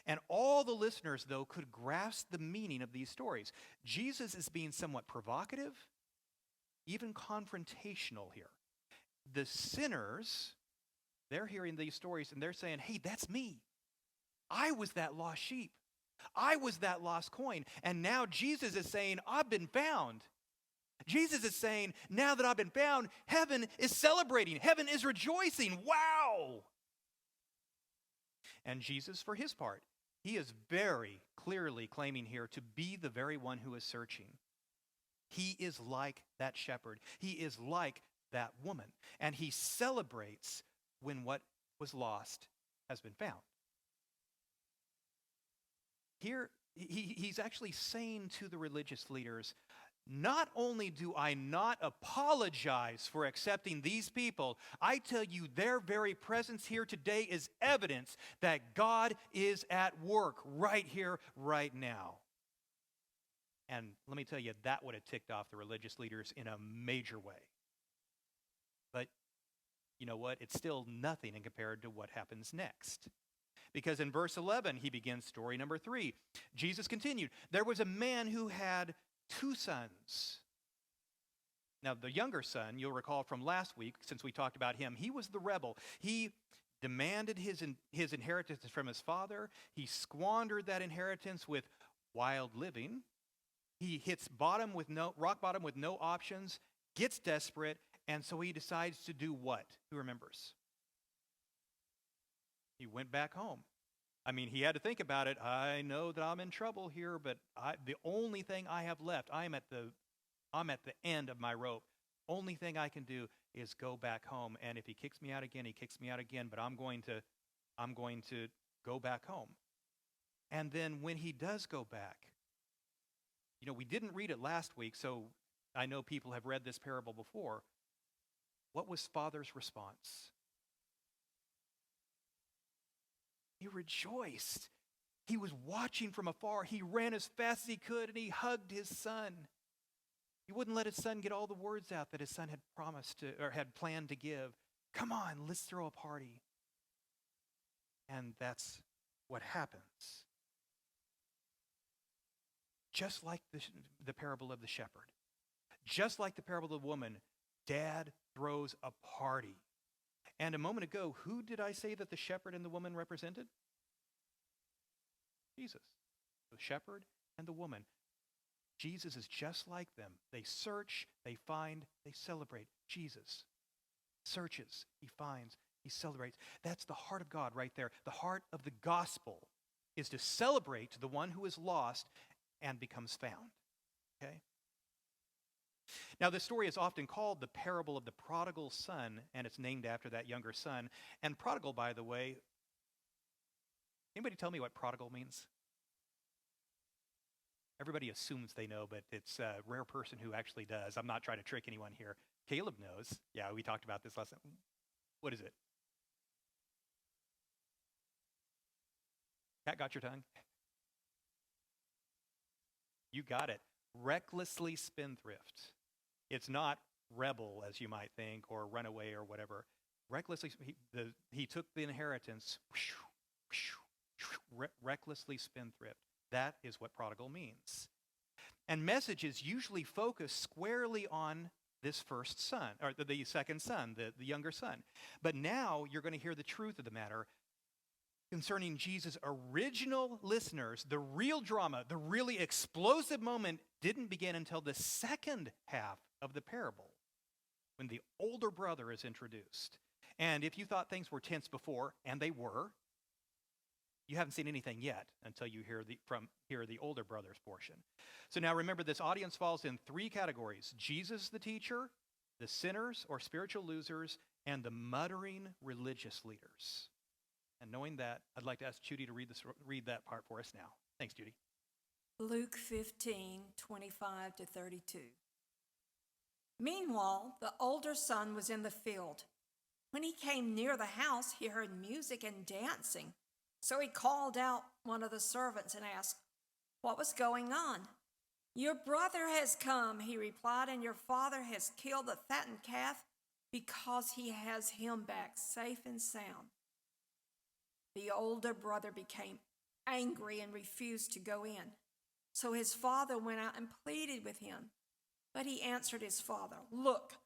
And all the listeners, though, could grasp the meaning of these stories. Jesus is being somewhat provocative, even confrontational here. The sinners, they're hearing these stories and they're saying, hey, that's me. I was that lost sheep. I was that lost coin. And now Jesus is saying, I've been found. Jesus is saying, now that I've been found, heaven is celebrating. Heaven is rejoicing. Wow! And Jesus, for his part, he is very clearly claiming here to be the very one who is searching. He is like that shepherd. He is like that woman. And he celebrates when what was lost has been found. Here, he's actually saying to the religious leaders, not only do I not apologize for accepting these people, I tell you their very presence here today is evidence that God is at work right here, right now. And let me tell you, that would have ticked off the religious leaders in a major way. But you know what? It's still nothing in compared to what happens next. Because in verse 11, he begins story number 3. Jesus continued, "There was a man who had 2 sons. Now, the younger son, you'll recall from last week, since we talked about him, he was the rebel. He demanded his inheritance from his father. He squandered that inheritance with wild living. He hits rock bottom with no options, gets desperate, and so he decides to do what? Who remembers? He He went back home. I mean, he had to think about it. I know that I'm in trouble here, but the only thing I have left, I'm at the end of my rope. Only thing I can do is go back home. And if he kicks me out again, he kicks me out again. But I'm going to go back home. And then when he does go back, we didn't read it last week, so I know people have read this parable before. What was Father's response? He rejoiced. He was watching from afar. He ran as fast as he could, and he hugged his son. He wouldn't let his son get all the words out that his son had promised to, or had planned to give. Come on, let's throw a party. And that's what happens. Just like the parable of the shepherd. Just like the parable of the woman, Dad throws a party. And a moment ago, who did I say that the shepherd and the woman represented? Jesus. The shepherd and the woman. Jesus is just like them. They search, they find, they celebrate. Jesus searches, he finds, he celebrates. That's the heart of God right there. The heart of the gospel is to celebrate the one who is lost and becomes found. Okay? Now, this story is often called the parable of the prodigal son, and it's named after that younger son. And prodigal, by the way, anybody tell me what prodigal means? Everybody assumes they know, but it's a rare person who actually does. I'm not trying to trick anyone here. Caleb knows. Yeah, we talked about this last time. What is it? Cat got your tongue? You got it. Recklessly spendthrift. It's not rebel, as you might think, or runaway or whatever. Recklessly, he took the inheritance, recklessly spendthrift. That is what prodigal means. And messages usually focus squarely on this first son, or the second son, the younger son. But now you're going to hear the truth of the matter concerning Jesus' original listeners. The real drama, the really explosive moment didn't begin until the second half of the parable, when the older brother is introduced. And if you thought things were tense before, and they were, you haven't seen anything yet until you hear the older brother's portion. So now remember, this audience falls in three categories: Jesus the teacher, the sinners or spiritual losers, and the muttering religious leaders. And knowing that, I'd like to ask Judy to read that part for us now. Thanks, Judy. Luke 15:25-32. Meanwhile, the older son was in the field. When he came near the house, he heard music and dancing. So he called out one of the servants and asked, "What was going on?" "Your brother has come," he replied, "and your father has killed the fattened calf because he has him back safe and sound." The older brother became angry and refused to go in. So his father went out and pleaded with him. But he answered his father, "Look,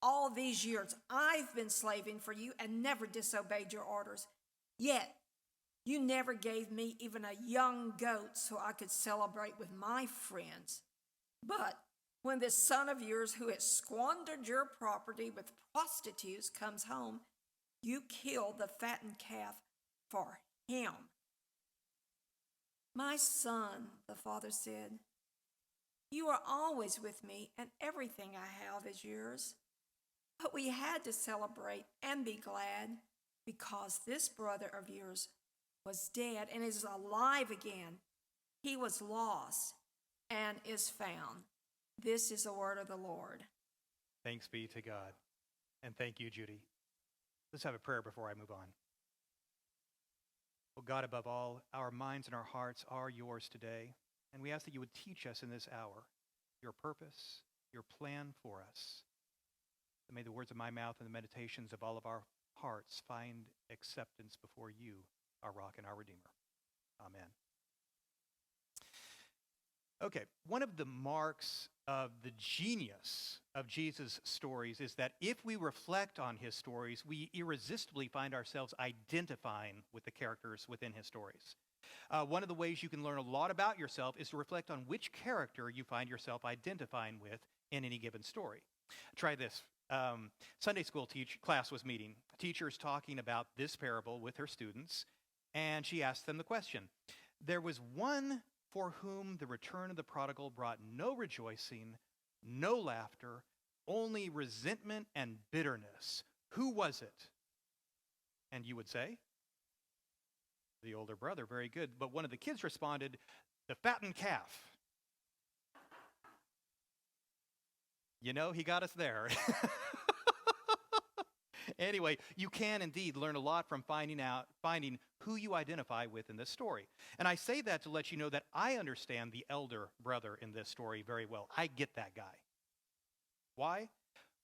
all these years I've been slaving for you and never disobeyed your orders. Yet you never gave me even a young goat so I could celebrate with my friends. But when this son of yours who has squandered your property with prostitutes comes home, you kill the fattened calf for him." "My son," the father said, "you are always with me, and everything I have is yours. But we had to celebrate and be glad because this brother of yours was dead and is alive again. He was lost and is found." This is the word of the Lord. Thanks be to God. And thank you, Judy. Let's have a prayer before I move on. Oh God, above all, our minds and our hearts are yours today. And we ask that you would teach us in this hour your purpose, your plan for us. And may the words of my mouth and the meditations of all of our hearts find acceptance before you, our rock and our redeemer. Amen. Okay, one of the marks of the genius of Jesus' stories is that if we reflect on his stories, we irresistibly find ourselves identifying with the characters within his stories. One of the ways you can learn a lot about yourself is to reflect on which character you find yourself identifying with in any given story. Try this Sunday school class was meeting. Teacher's talking about this parable with her students, and she asked them the question. There was one for whom the return of the prodigal brought no rejoicing, no laughter, only resentment and bitterness. Who was it? And you would say, the older brother. Very good. But one of the kids responded, the fattened calf. You know, he got us there. Anyway, you can indeed learn a lot from finding who you identify with in this story. And I say that to let you know that I understand the elder brother in this story very well. I get that guy. Why?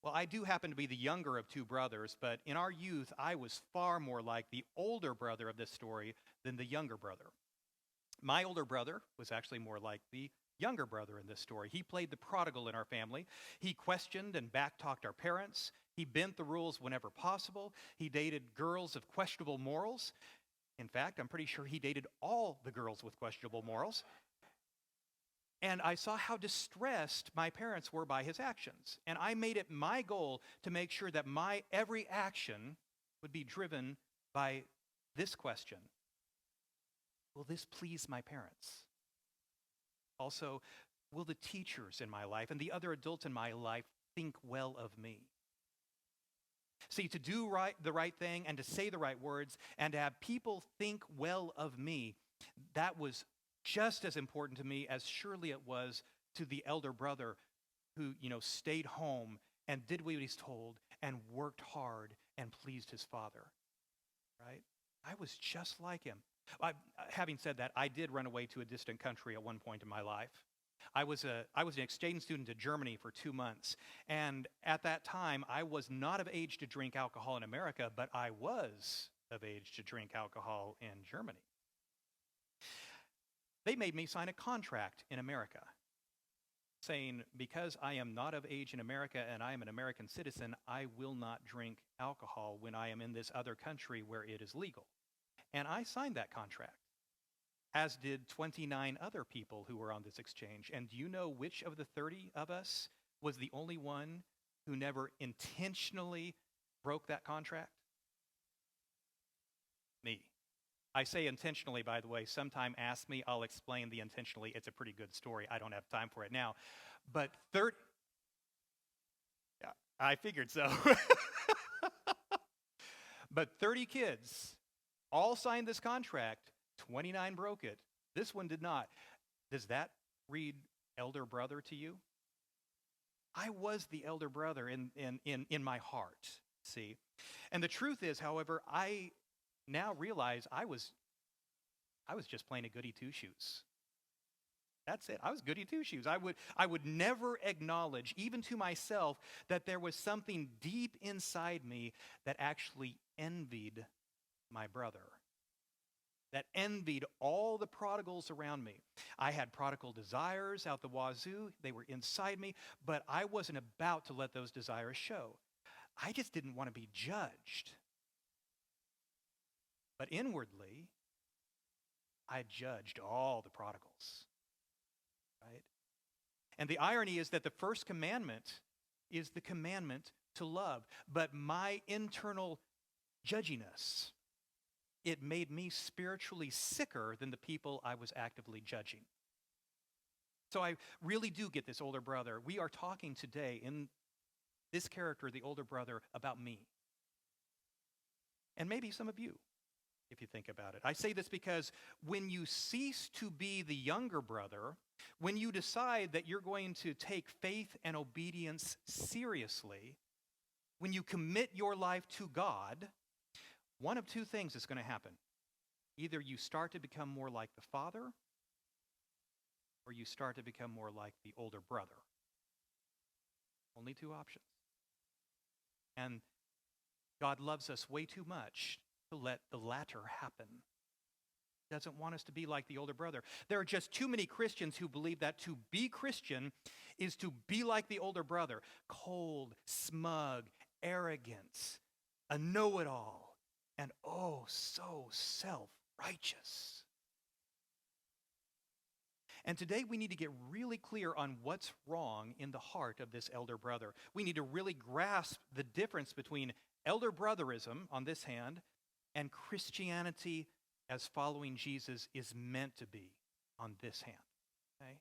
Well, I do happen to be the younger of two brothers, but in our youth, I was far more like the older brother of this story than the younger brother. My older brother was actually more like the younger brother in this story. He played the prodigal in our family. He questioned and backtalked our parents. He bent the rules whenever possible. He dated girls of questionable morals. In fact, I'm pretty sure he dated all the girls with questionable morals. And I saw how distressed my parents were by his actions. And I made it my goal to make sure that my every action would be driven by this question. Will this please my parents? Also, will the teachers in my life and the other adults in my life think well of me? See, to do the right thing and to say the right words and to have people think well of me, that was just as important to me as surely it was to the elder brother who, stayed home and did what he was told and worked hard and pleased his father, right? I was just like him. Having said that, I did run away to a distant country at one point in my life. I was an exchange student to Germany for 2 months, and at that time, I was not of age to drink alcohol in America, but I was of age to drink alcohol in Germany. They made me sign a contract in America saying, because I am not of age in America and I am an American citizen, I will not drink alcohol when I am in this other country where it is legal. And I signed that contract, as did 29 other people who were on this exchange. And do you know which of the 30 of us was the only one who never intentionally broke that contract? Me. I say intentionally, by the way. Sometime ask me, I'll explain the intentionally. It's a pretty good story. I don't have time for it now. But yeah, I figured so. But 30 kids all signed this contract. 29 broke it. This one did not. Does that read elder brother to you? I was the elder brother in my heart, see? And the truth is, however, I now realize I was just plain a goody two-shoes. That's it. I was goody two-shoes. I would never acknowledge, even to myself, that there was something deep inside me that actually envied my brother, that envied all the prodigals around me. I had prodigal desires out the wazoo. They were inside me, but I wasn't about to let those desires show. I just didn't want to be judged. But inwardly, I judged all the prodigals, right? And the irony is that the first commandment is the commandment to love, but my internal judginess, it made me spiritually sicker than the people I was actively judging. So I really do get this older brother. We are talking today in this character, the older brother, about me. And maybe some of you, if you think about it. I say this because when you cease to be the younger brother, when you decide that you're going to take faith and obedience seriously, when you commit your life to God, one of two things is going to happen. Either you start to become more like the father, or you start to become more like the older brother. Only two options. And God loves us way too much to let the latter happen. He doesn't want us to be like the older brother. There are just too many Christians who believe that to be Christian is to be like the older brother. Cold, smug, arrogant, a know-it-all. And oh, so self-righteous. And today we need to get really clear on what's wrong in the heart of this elder brother. We need to really grasp the difference between elder brotherism on this hand and Christianity as following Jesus is meant to be on this hand. Okay?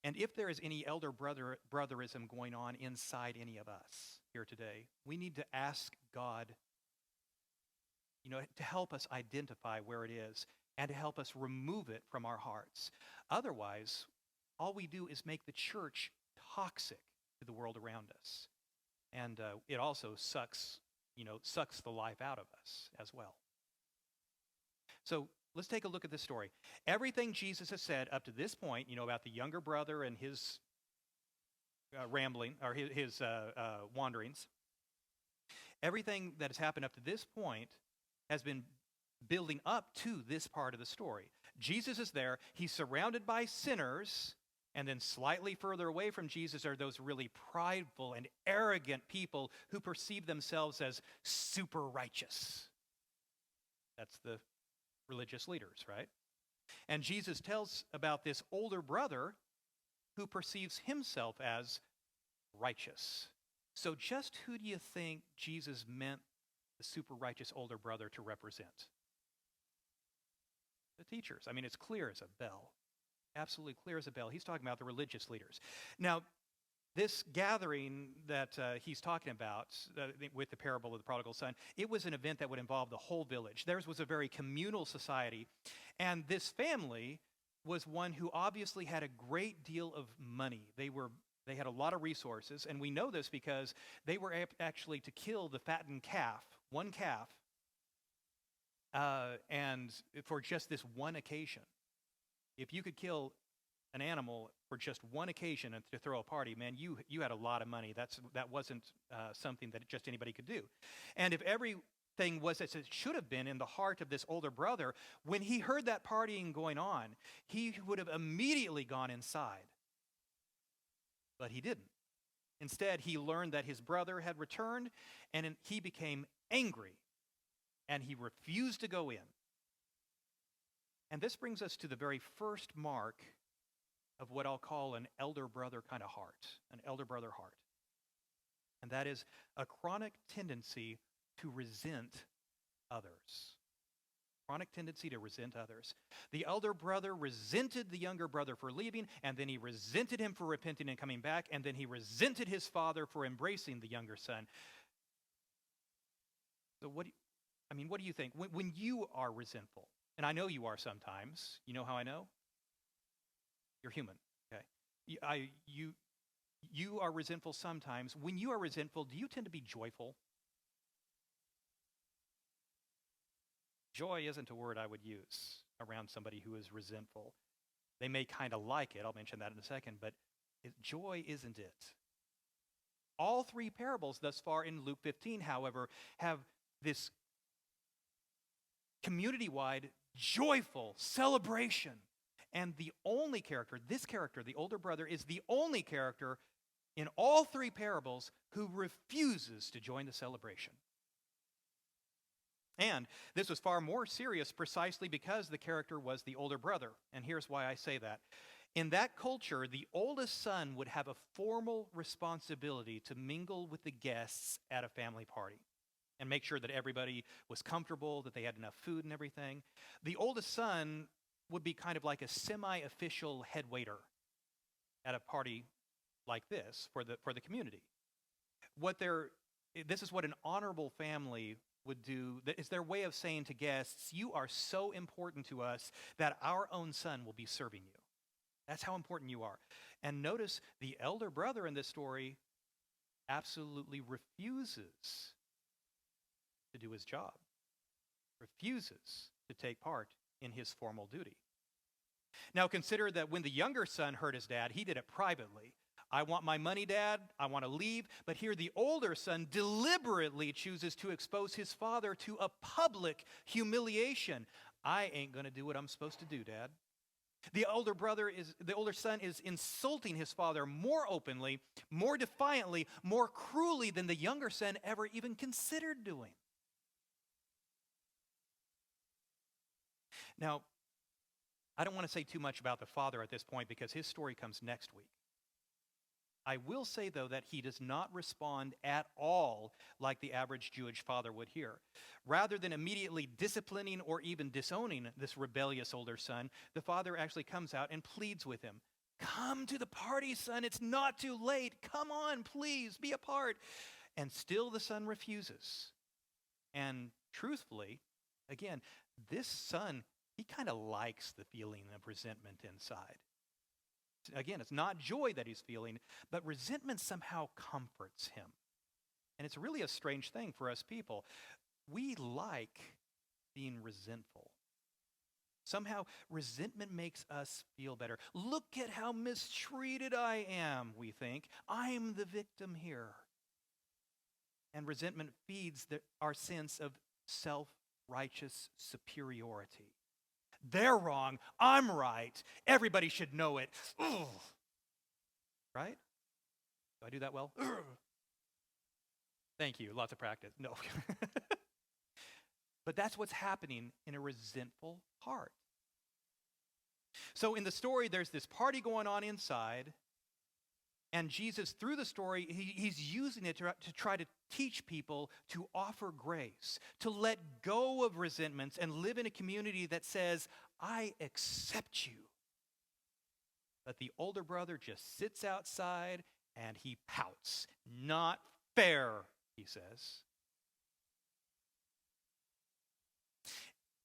And if there is any elder brotherism going on inside any of us here today, we need to ask God, to help us identify where it is and to help us remove it from our hearts. Otherwise, all we do is make the church toxic to the world around us. And it also sucks the life out of us as well. So let's take a look at this story. Everything Jesus has said up to this point, about the younger brother and his rambling, or his wanderings, everything that has happened up to this point has been building up to this part of the story. Jesus is there. He's surrounded by sinners. And then slightly further away from Jesus are those really prideful and arrogant people who perceive themselves as super righteous. That's the religious leaders, right? And Jesus tells about this older brother who perceives himself as righteous. So just who do you think Jesus meant the super righteous older brother to represent? The teachers. I mean, it's clear as a bell. Absolutely clear as a bell. He's talking about the religious leaders. Now, this gathering that he's talking about with the parable of the prodigal son, it was an event that would involve the whole village. Theirs was a very communal society, and this family was one who obviously had a great deal of money. They had a lot of resources, and we know this because they were actually to kill the fattened calf, one calf, and for just this one occasion. If you could kill an animal for just one occasion and to throw a party, man, you had a lot of money. That wasn't something that just anybody could do. And if everything was as it should have been in the heart of this older brother, when he heard that partying going on, he would have immediately gone inside. But he didn't. Instead, he learned that his brother had returned, and he became angry, and he refused to go in. And this brings us to the very first mark of what I'll call an elder brother kind of heart, an elder brother heart. And that is a chronic tendency to resent others. Chronic tendency to resent others. The elder brother resented the younger brother for leaving, and then he resented him for repenting and coming back, and then he resented his father for embracing the younger son. So what do you think? When you are resentful, and I know you are sometimes. You know how I know? You're human, okay? You are resentful sometimes. When you are resentful, do you tend to be joyful? Joy isn't a word I would use around somebody who is resentful. They may kind of like it. I'll mention that in a second, but joy isn't it. All three parables thus far in Luke 15, however, have this community-wide, joyful celebration. And the only character, the older brother, is the only character in all three parables who refuses to join the celebration. And this was far more serious precisely because the character was the older brother. And here's why I say that. In that culture, the oldest son would have a formal responsibility to mingle with the guests at a family party and make sure that everybody was comfortable, that they had enough food and everything. The oldest son would be kind of like a semi-official head waiter at a party like this for the community. This is what an honorable family would do. It's their way of saying to guests, you are so important to us that our own son will be serving you. That's how important you are. And notice the elder brother in this story absolutely refuses to do his job, refuses to take part in his formal duty. Now consider that when the younger son heard his dad, he did it privately. I want my money, Dad. I want to leave. But here the older son deliberately chooses to expose his father to a public humiliation. I ain't going to do what I'm supposed to do, Dad. The older son is insulting his father more openly, more defiantly, more cruelly than the younger son ever even considered doing. Now, I don't want to say too much about the father at this point because his story comes next week. I will say, though, that he does not respond at all like the average Jewish father would here. Rather than immediately disciplining or even disowning this rebellious older son, the father actually comes out and pleads with him. Come to the party, son. It's not too late. Come on, please, be a part. And still the son refuses. And truthfully, again, this son, he kind of likes the feeling of resentment inside. Again, it's not joy that he's feeling, but resentment somehow comforts him. And it's really a strange thing for us people. We like being resentful. Somehow, resentment makes us feel better. Look at how mistreated I am, we think. I'm the victim here. And resentment feeds our sense of self-righteous superiority. They're wrong. I'm right. Everybody should know it. Ugh. Right? Do I do that well? Ugh. Thank you. Lots of practice. No. But that's what's happening in a resentful heart. So in the story, there's this party going on inside. And Jesus, through the story, he's using it to try to teach people to offer grace, to let go of resentments and live in a community that says, I accept you. But the older brother just sits outside and he pouts. Not fair, he says.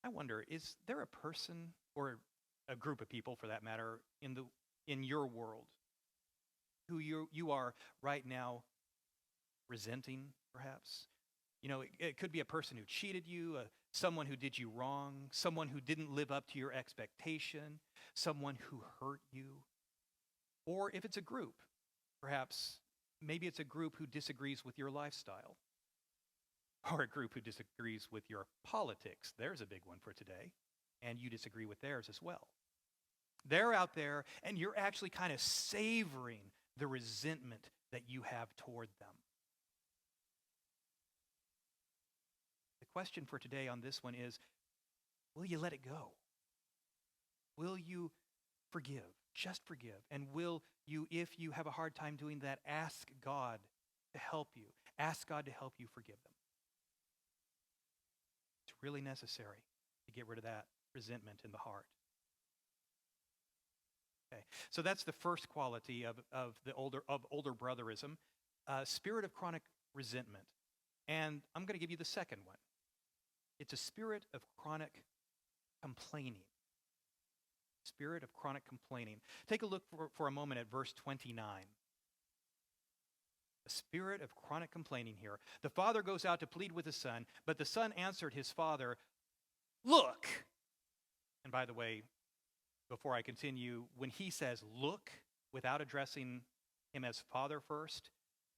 I wonder, is there a person, or a group of people for that matter, in your world who you are right now resenting, perhaps? You know, it could be a person who cheated you, someone who did you wrong, someone who didn't live up to your expectation, someone who hurt you. Or if it's a group, perhaps maybe it's a group who disagrees with your lifestyle, or a group who disagrees with your politics. There's a big one for today, and you disagree with theirs as well. They're out there, and you're actually kind of savoring the resentment that you have toward them. The question for today on this one is, will you let it go? Will you forgive? Just forgive. And will you, if you have a hard time doing that, ask God to help you. Ask God to help you forgive them. It's really necessary to get rid of that resentment in the heart. Okay, so that's the first quality of older brotherism, spirit of chronic resentment. And I'm going to give you the second one. It's a spirit of chronic complaining. Spirit of chronic complaining. Take a look for a moment at verse 29. A spirit of chronic complaining here. The father goes out to plead with the son, but the son answered his father, look. And by the way, before I continue, when he says look without addressing him as father first,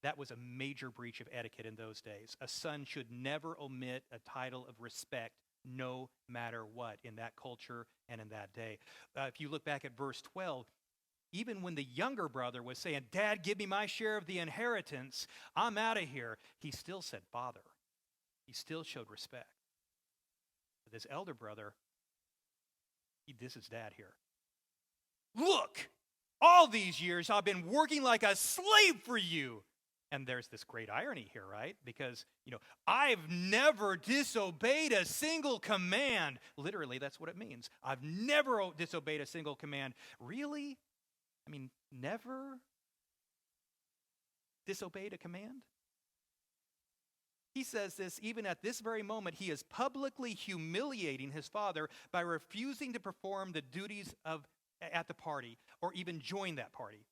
that was a major breach of etiquette in those days. A son should never omit a title of respect, no matter what, in that culture and in that day. If you look back at verse 12, even when the younger brother was saying, Dad, give me my share of the inheritance, I'm out of here, he still said father. He still showed respect. But this elder brother, this is Dad here. Look, all these years I've been working like a slave for you. And there's this great irony here, right? Because, I've never disobeyed a single command. Literally, that's what it means. I've never disobeyed a single command. Really? I mean, never disobeyed a command? He says this even at this very moment. He is publicly humiliating his father by refusing to perform the duties at the party or even join that party.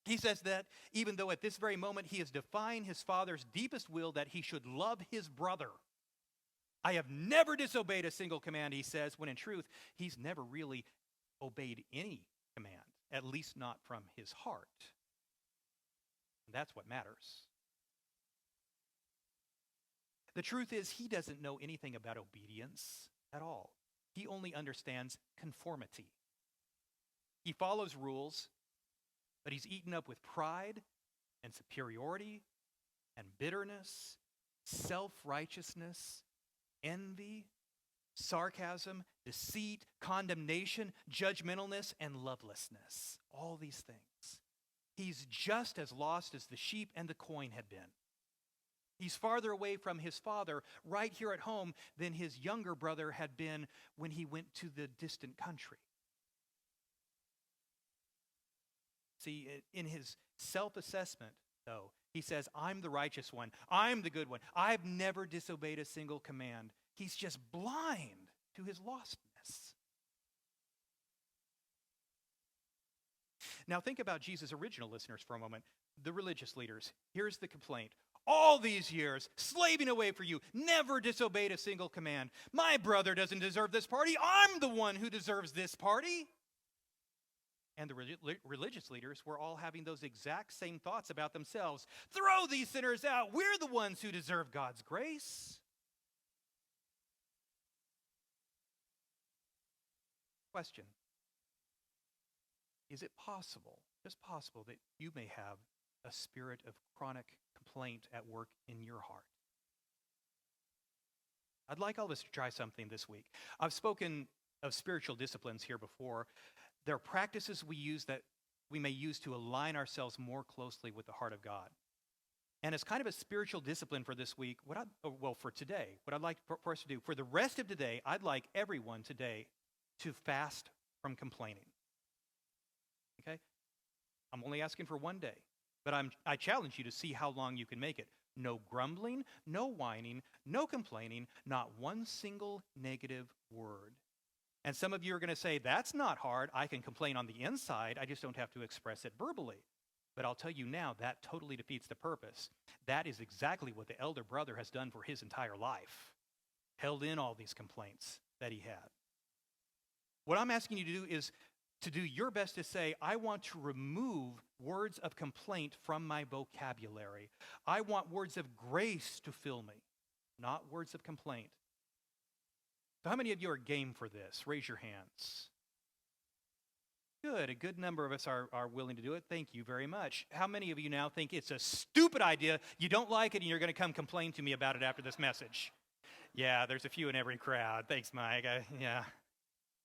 He says that even though at this very moment he is defying his father's deepest will that he should love his brother. I have never disobeyed a single command, he says, when in truth, he's never really obeyed any command, at least not from his heart. And that's what matters. The truth is, he doesn't know anything about obedience at all. He only understands conformity. He follows rules, but he's eaten up with pride and superiority and bitterness, self-righteousness, envy, sarcasm, deceit, condemnation, judgmentalness, and lovelessness. All these things. He's just as lost as the sheep and the coin had been. He's farther away from his father right here at home than his younger brother had been when he went to the distant country. See, in his self-assessment, though, he says, I'm the righteous one. I'm the good one. I've never disobeyed a single command. He's just blind to his lostness. Now think about Jesus' original listeners for a moment, the religious leaders. Here's the complaint. All these years, slaving away for you, never disobeyed a single command. My brother doesn't deserve this party. I'm the one who deserves this party. And the religious leaders were all having those exact same thoughts about themselves. Throw these sinners out. We're the ones who deserve God's grace. Question. Is it possible, just possible, that you may have a spirit of chronic complaint at work in your heart? I'd like all of us to try something this week. I've spoken of spiritual disciplines here before. They're practices we use that we may use to align ourselves more closely with the heart of God. And as kind of a spiritual discipline for this week, for today, what I'd like for us to do, for the rest of today, I'd like everyone today to fast from complaining. Okay? I'm only asking for one day, but I challenge you to see how long you can make it. No grumbling, no whining, no complaining, not one single negative word. And some of you are going to say, that's not hard. I can complain on the inside. I just don't have to express it verbally. But I'll tell you now, that totally defeats the purpose. That is exactly what the elder brother has done for his entire life. Held in all these complaints that he had. What I'm asking you to do is to do your best to say, I want to remove words of complaint from my vocabulary. I want words of grace to fill me, not words of complaint. So how many of you are game for this? Raise your hands. Good. A good number of us are willing to do it. Thank you very much. How many of you now think it's a stupid idea, you don't like it, and you're going to come complain to me about it after this message? Yeah, there's a few in every crowd. Thanks, Mike.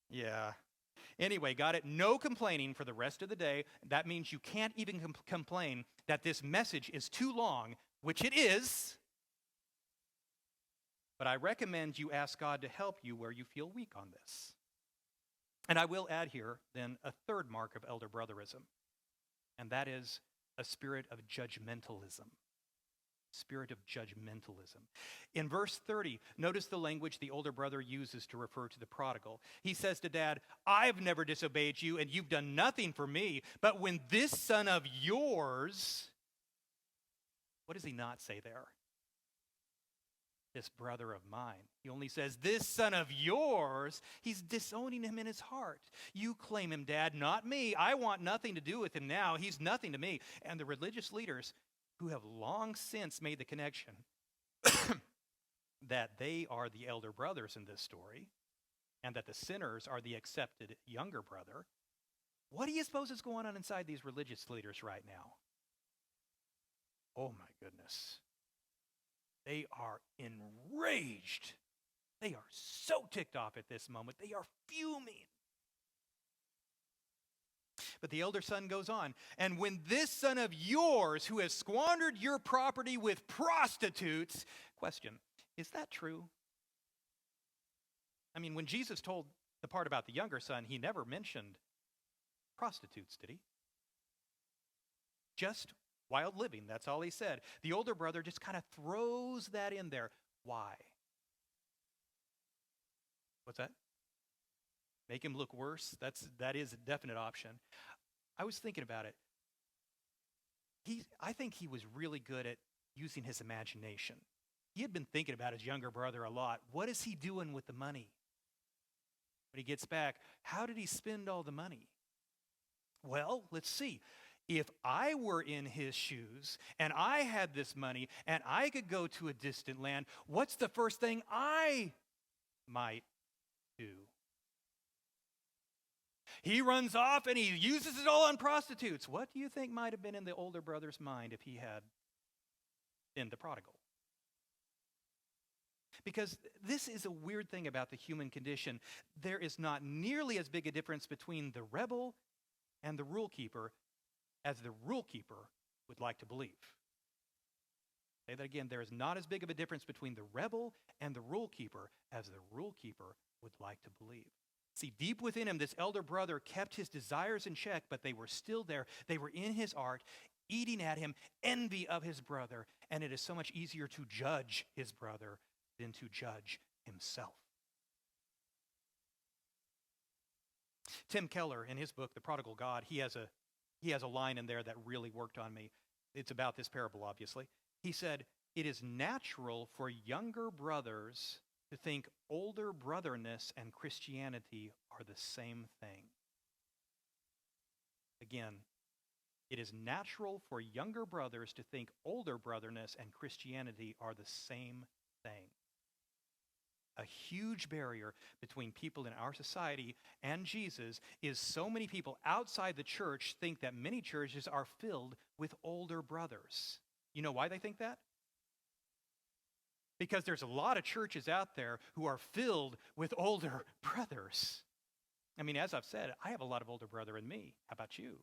Yeah. Anyway, got it? No complaining for the rest of the day. That means you can't even complain that this message is too long, which it is. But I recommend you ask God to help you where you feel weak on this. And I will add here, then, a third mark of elder brotherism, and that is a spirit of judgmentalism. Spirit of judgmentalism. In verse 30, notice the language the older brother uses to refer to the prodigal. He says to Dad, I've never disobeyed you, and you've done nothing for me, but when this son of yours, what does he not say there? This brother of mine. He only says, this son of yours. He's disowning him in his heart. You claim him, Dad, not me. I want nothing to do with him now. He's nothing to me. And the religious leaders who have long since made the connection that they are the elder brothers in this story and that the sinners are the accepted younger brother. What do you suppose is going on inside these religious leaders right now? Oh my goodness. They are enraged. They are so ticked off at this moment. They are fuming. But the elder son goes on, and when this son of yours who has squandered your property with prostitutes, question, is that true? I mean, when Jesus told the part about the younger son, he never mentioned prostitutes, did he? Just wild living, that's all he said. The older brother just kind of throws that in there. Why? What's that? Make him look worse? That is a definite option. I was thinking about it. I think he was really good at using his imagination. He had been thinking about his younger brother a lot. What is he doing with the money? When he gets back, how did he spend all the money? Well, let's see. If I were in his shoes and I had this money and I could go to a distant land, what's the first thing I might do? He runs off and he uses it all on prostitutes. What do you think might have been in the older brother's mind if he had been the prodigal? Because this is a weird thing about the human condition. There is not nearly as big a difference between the rebel and the rule keeper as the rule keeper would like to believe. Say that again. There is not as big of a difference between the rebel and the rule keeper as the rule keeper would like to believe. See, deep within him, this elder brother kept his desires in check, but they were still there. They were in his heart, eating at him, envy of his brother. And it is so much easier to judge his brother than to judge himself. Tim Keller, in his book, The Prodigal God, he has a line in there that really worked on me. It's about this parable, obviously. He said, "It is natural for younger brothers to think older brotherness and Christianity are the same thing." Again, it is natural for younger brothers to think older brotherness and Christianity are the same thing. A huge barrier between people in our society and Jesus is so many people outside the church think that many churches are filled with older brothers. You know why they think that? Because there's a lot of churches out there who are filled with older brothers. I mean, as I've said, I have a lot of older brother in me. How about you?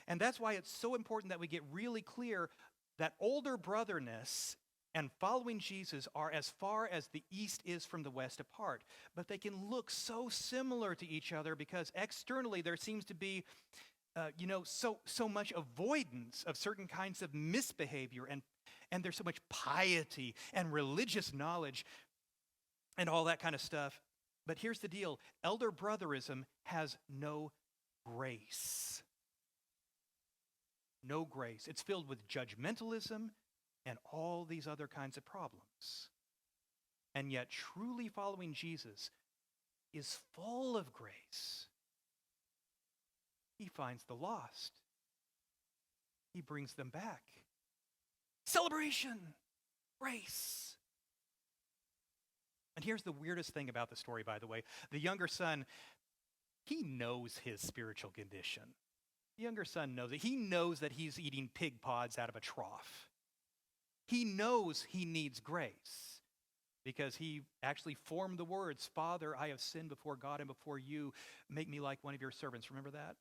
And that's why it's so important that we get really clear that older brotherness and following Jesus are as far as the east is from the west apart. But they can look so similar to each other because externally there seems to be so much avoidance of certain kinds of misbehavior, and there's so much piety and religious knowledge and all that kind of stuff. But here's the deal. Elder brotherism has no grace. No grace. It's filled with judgmentalism and all these other kinds of problems. And yet, truly following Jesus is full of grace. He finds the lost. He brings them back. Celebration, grace. And here's the weirdest thing about the story, by the way. The younger son, he knows his spiritual condition. The younger son knows it. He knows that he's eating pig pods out of a trough. He knows he needs grace because he actually formed the words, "Father, I have sinned before God and before you. Make me like one of your servants." Remember that?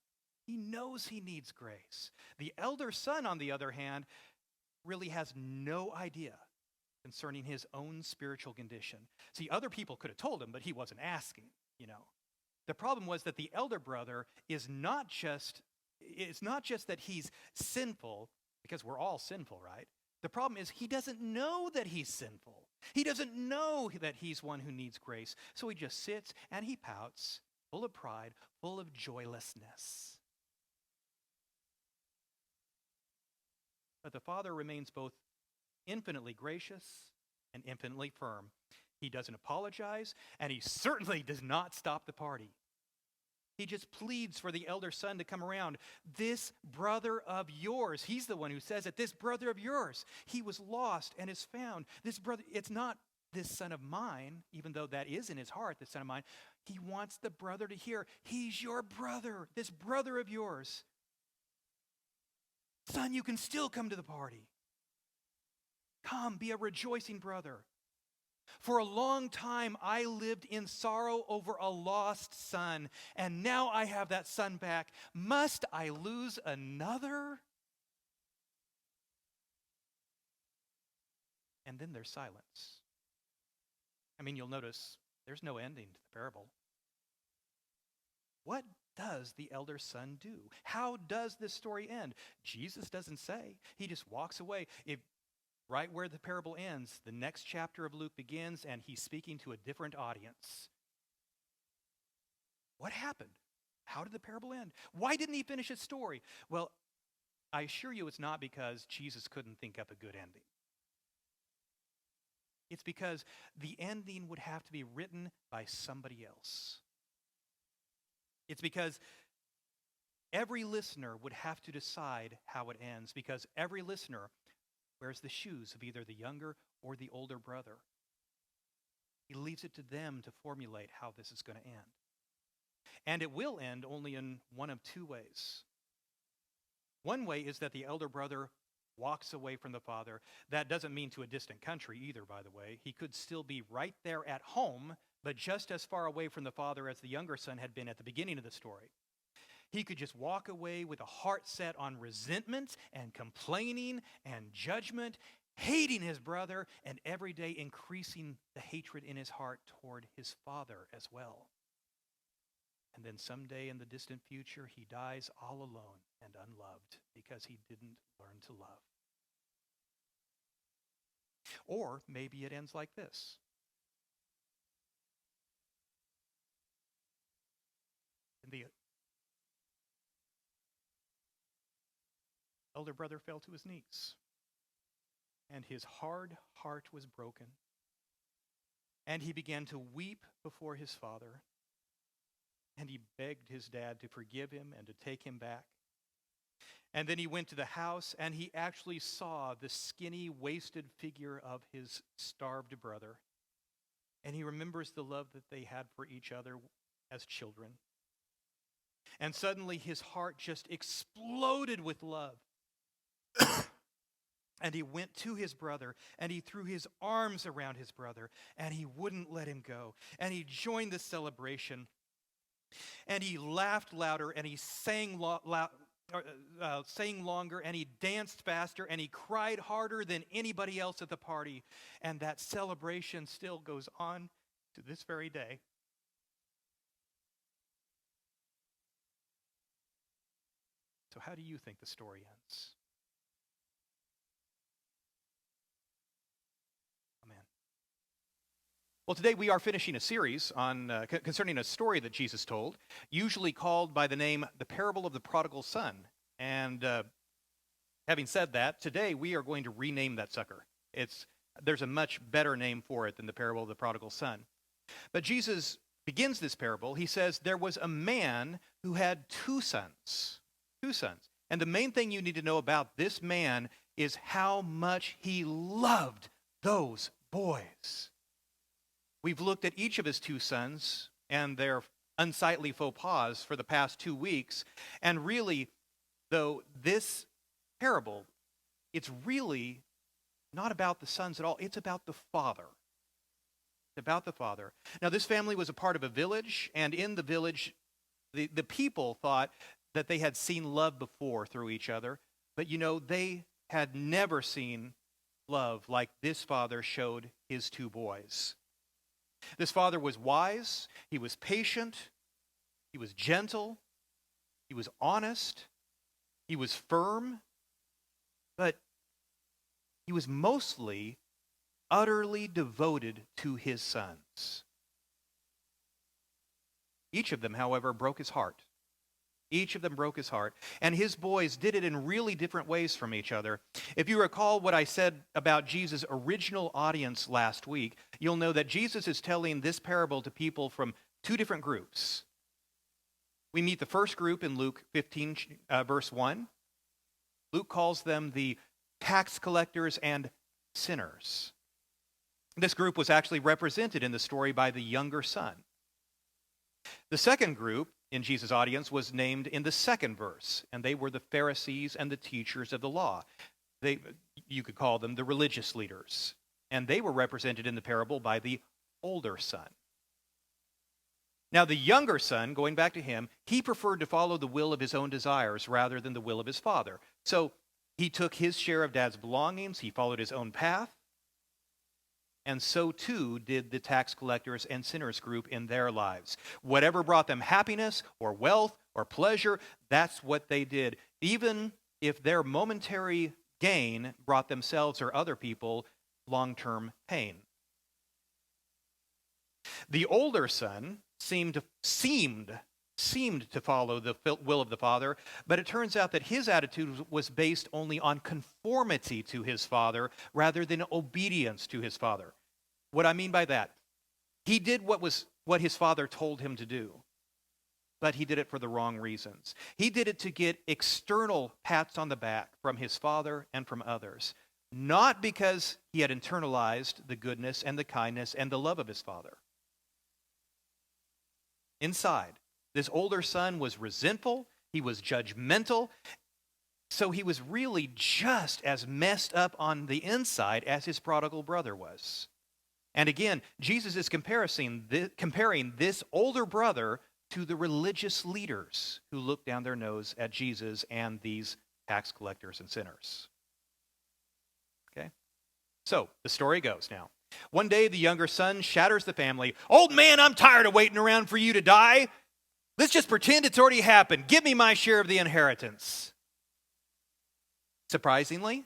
He knows he needs grace. The elder son, on the other hand, really has no idea concerning his own spiritual condition. See, other people could have told him, but he wasn't asking, The problem was that the elder brother it's not just that he's sinful, because we're all sinful, right? The problem is he doesn't know that he's sinful. He doesn't know that he's one who needs grace. So he just sits and he pouts, full of pride, full of joylessness. But the Father remains both infinitely gracious and infinitely firm. He doesn't apologize, and he certainly does not stop the party. He just pleads for the elder son to come around. This brother of yours, he's the one who says it, this brother of yours, he was lost and is found. This brother, it's not this son of mine, even though that is in his heart, this son of mine. He wants the brother to hear, he's your brother, this brother of yours. Son, you can still come to the party. Come, be a rejoicing brother. For a long time, I lived in sorrow over a lost son, and now I have that son back. Must I lose another? And then there's silence. I mean, you'll notice there's no ending to the parable. What does the elder son do? How does this story end? Jesus doesn't say. He just walks away. Right where the parable ends, the next chapter of Luke begins, and he's speaking to a different audience. What happened? How did the parable end? Why didn't he finish his story? Well, I assure you it's not because Jesus couldn't think up a good ending. It's because the ending would have to be written by somebody else. It's because every listener would have to decide how it ends, because every listener wears the shoes of either the younger or the older brother. He leaves it to them to formulate how this is going to end. And it will end only in one of two ways. One way is that the elder brother walks away from the Father. That doesn't mean to a distant country either, by the way. He could still be right there at home, but just as far away from the Father as the younger son had been at the beginning of the story. He could just walk away with a heart set on resentment and complaining and judgment, hating his brother, and every day increasing the hatred in his heart toward his father as well. And then someday in the distant future, he dies all alone and unloved because he didn't learn to love. Or maybe it ends like this. And the elder brother fell to his knees, and his hard heart was broken, and he began to weep before his father, and he begged his dad to forgive him and to take him back. And then he went to the house, and he actually saw the skinny, wasted figure of his starved brother, and he remembers the love that they had for each other as children. And suddenly his heart just exploded with love. And he went to his brother, and he threw his arms around his brother, and he wouldn't let him go. And he joined the celebration, and he laughed louder, and he sang longer, and he danced faster, and he cried harder than anybody else at the party. And that celebration still goes on to this very day. So how do you think the story ends? Amen. Well, today we are finishing a series on concerning a story that Jesus told, usually called by the name The Parable of the Prodigal Son. And having said that, today we are going to rename that sucker. There's a much better name for it than the Parable of the Prodigal Son. But Jesus begins this parable. He says, there was a man who had two sons. And the main thing you need to know about this man is how much he loved those boys. We've looked at each of his two sons and their unsightly faux pas for the past 2 weeks. And really, though, this parable, it's really not about the sons at all. It's about the father. It's about the father. Now, this family was a part of a village, and in the village, the people thought that they had seen love before through each other, but they had never seen love like this father showed his two boys. This father was wise, he was patient, he was gentle, he was honest, he was firm, but he was mostly utterly devoted to his sons. Each of them, however, broke his heart. Each of them broke his heart, and his boys did it in really different ways from each other. If you recall what I said about Jesus' original audience last week, you'll know that Jesus is telling this parable to people from two different groups. We meet the first group in Luke 15, verse 1. Luke calls them the tax collectors and sinners. This group was actually represented in the story by the younger son. The second group in Jesus' audience was named in the second verse, and they were the Pharisees and the teachers of the law. You could call them the religious leaders, and they were represented in the parable by the older son. Now, the younger son, going back to him, he preferred to follow the will of his own desires rather than the will of his father. So he took his share of dad's belongings, he followed his own path, and so too did the tax collectors and sinners group in their lives. Whatever brought them happiness or wealth or pleasure, that's what they did, even if their momentary gain brought themselves or other people long-term pain. The older son seemed to follow the will of the father, but it turns out that his attitude was based only on conformity to his father rather than obedience to his father. What I mean by that, he did what his father told him to do, but he did it for the wrong reasons. He did it to get external pats on the back from his father and from others, not because he had internalized the goodness and the kindness and the love of his father. Inside, this older son was resentful, he was judgmental, So he was really just as messed up on the inside as his prodigal brother was. And again, Jesus is comparing this older brother to the religious leaders who looked down their nose at Jesus and these tax collectors and sinners. Okay? So, the story goes now. One day, the younger son shatters the family. "Old man, I'm tired of waiting around for you to die. Let's just pretend it's already happened. Give me my share of the inheritance." Surprisingly,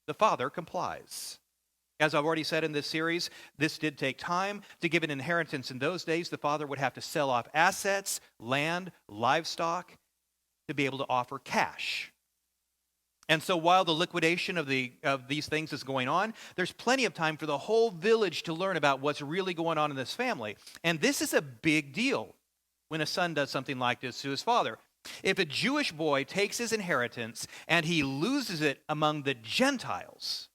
the father complies. As I've already said in this series, this did take time. To give an inheritance in those days, the father would have to sell off assets, land, livestock, to be able to offer cash. And so while the liquidation of these things is going on, there's plenty of time for the whole village to learn about what's really going on in this family. And this is a big deal when a son does something like this to his father. If a Jewish boy takes his inheritance and he loses it among the Gentiles,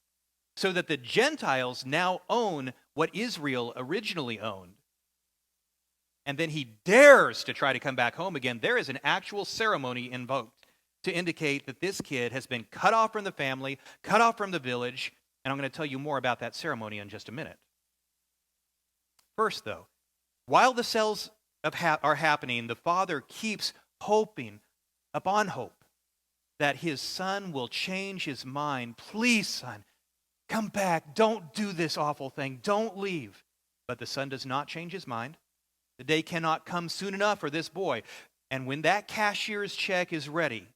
so that the Gentiles now own what Israel originally owned, and then he dares to try to come back home again, there is an actual ceremony invoked to indicate that this kid has been cut off from the family, cut off from the village, and I'm going to tell you more about that ceremony in just a minute. First, though, while the sales are happening, the father keeps hoping upon hope that his son will change his mind. "Please, son, come back. Don't do this awful thing. Don't leave." But the son does not change his mind. The day cannot come soon enough for this boy. And when that cashier's check is ready,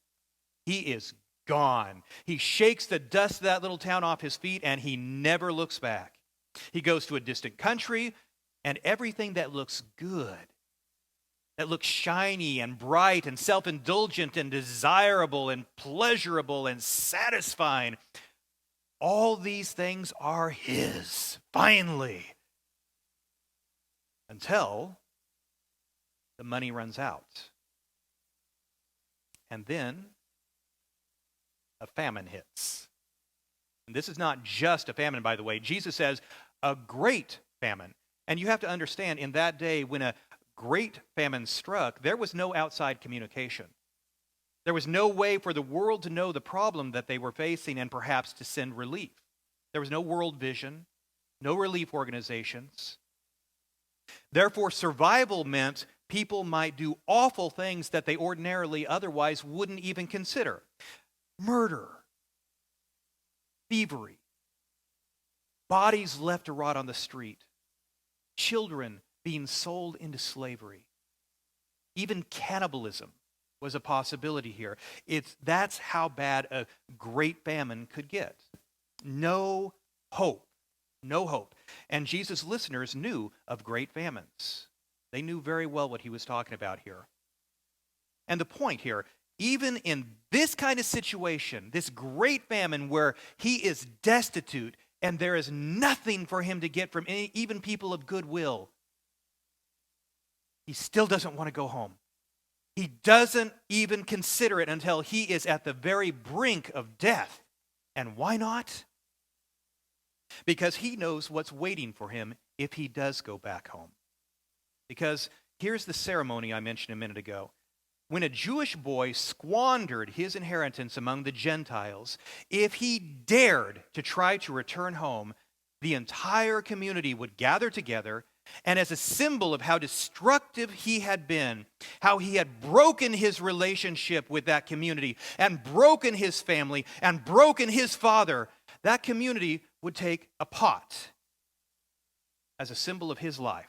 he is gone. He shakes the dust of that little town off his feet, and he never looks back. He goes to a distant country, and everything that looks good, that looks shiny and bright and self-indulgent and desirable and pleasurable and satisfying, all these things are his, finally. Until the money runs out. And then a famine hits. And this is not just a famine, by the way. Jesus says a great famine. And you have to understand, in that day, when a great famine struck, there was no outside communication. There was no way for the world to know the problem that they were facing and perhaps to send relief. There was no world vision, no relief organizations. Therefore, survival meant people might do awful things that they ordinarily otherwise wouldn't even consider. Murder, thievery, bodies left to rot on the street, children being sold into slavery. Even cannibalism was a possibility here. That's how bad a great famine could get. No hope. No hope. And Jesus' listeners knew of great famines. They knew very well what he was talking about here. And the point here, even in this kind of situation, this great famine where he is destitute and there is nothing for him to get from even people of goodwill, he still doesn't want to go home. He doesn't even consider it until he is at the very brink of death. And why not? Because he knows what's waiting for him if he does go back home. Because here's the ceremony I mentioned a minute ago. When a Jewish boy squandered his inheritance among the Gentiles, if he dared to try to return home, the entire community would gather together, and as a symbol of how destructive he had been, how he had broken his relationship with that community, and broken his family, and broken his father, that community would take a pot as a symbol of his life.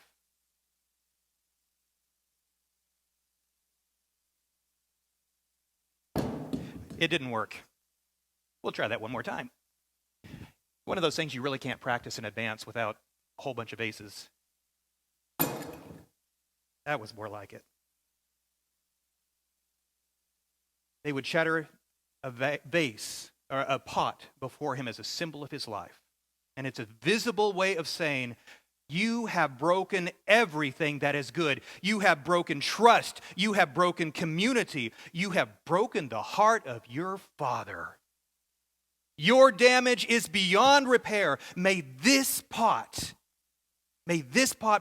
It didn't work. We'll try that one more time. One of those things you really can't practice in advance without a whole bunch of aces. That was more like it. They would shatter a vase or a pot before him as a symbol of his life. And it's a visible way of saying, you have broken everything that is good. You have broken trust. You have broken community. You have broken the heart of your Father. Your damage is beyond repair. May this pot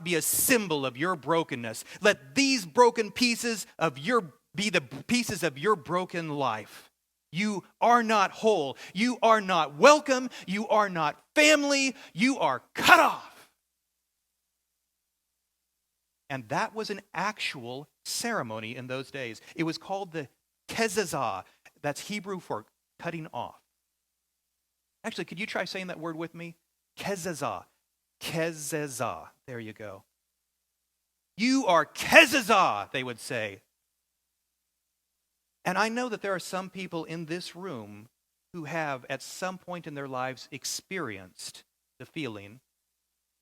be a symbol of your brokenness. Let these broken pieces of be the pieces of your broken life. You are not whole. You are not welcome. You are not family. You are cut off. And that was an actual ceremony in those days. It was called the kezazah. That's Hebrew for cutting off. Actually, could you try saying that word with me? Kezazah. Kezazah. There you go. You are kezazah, they would say. And I know that there are some people in this room who have, at some point in their lives, experienced the feeling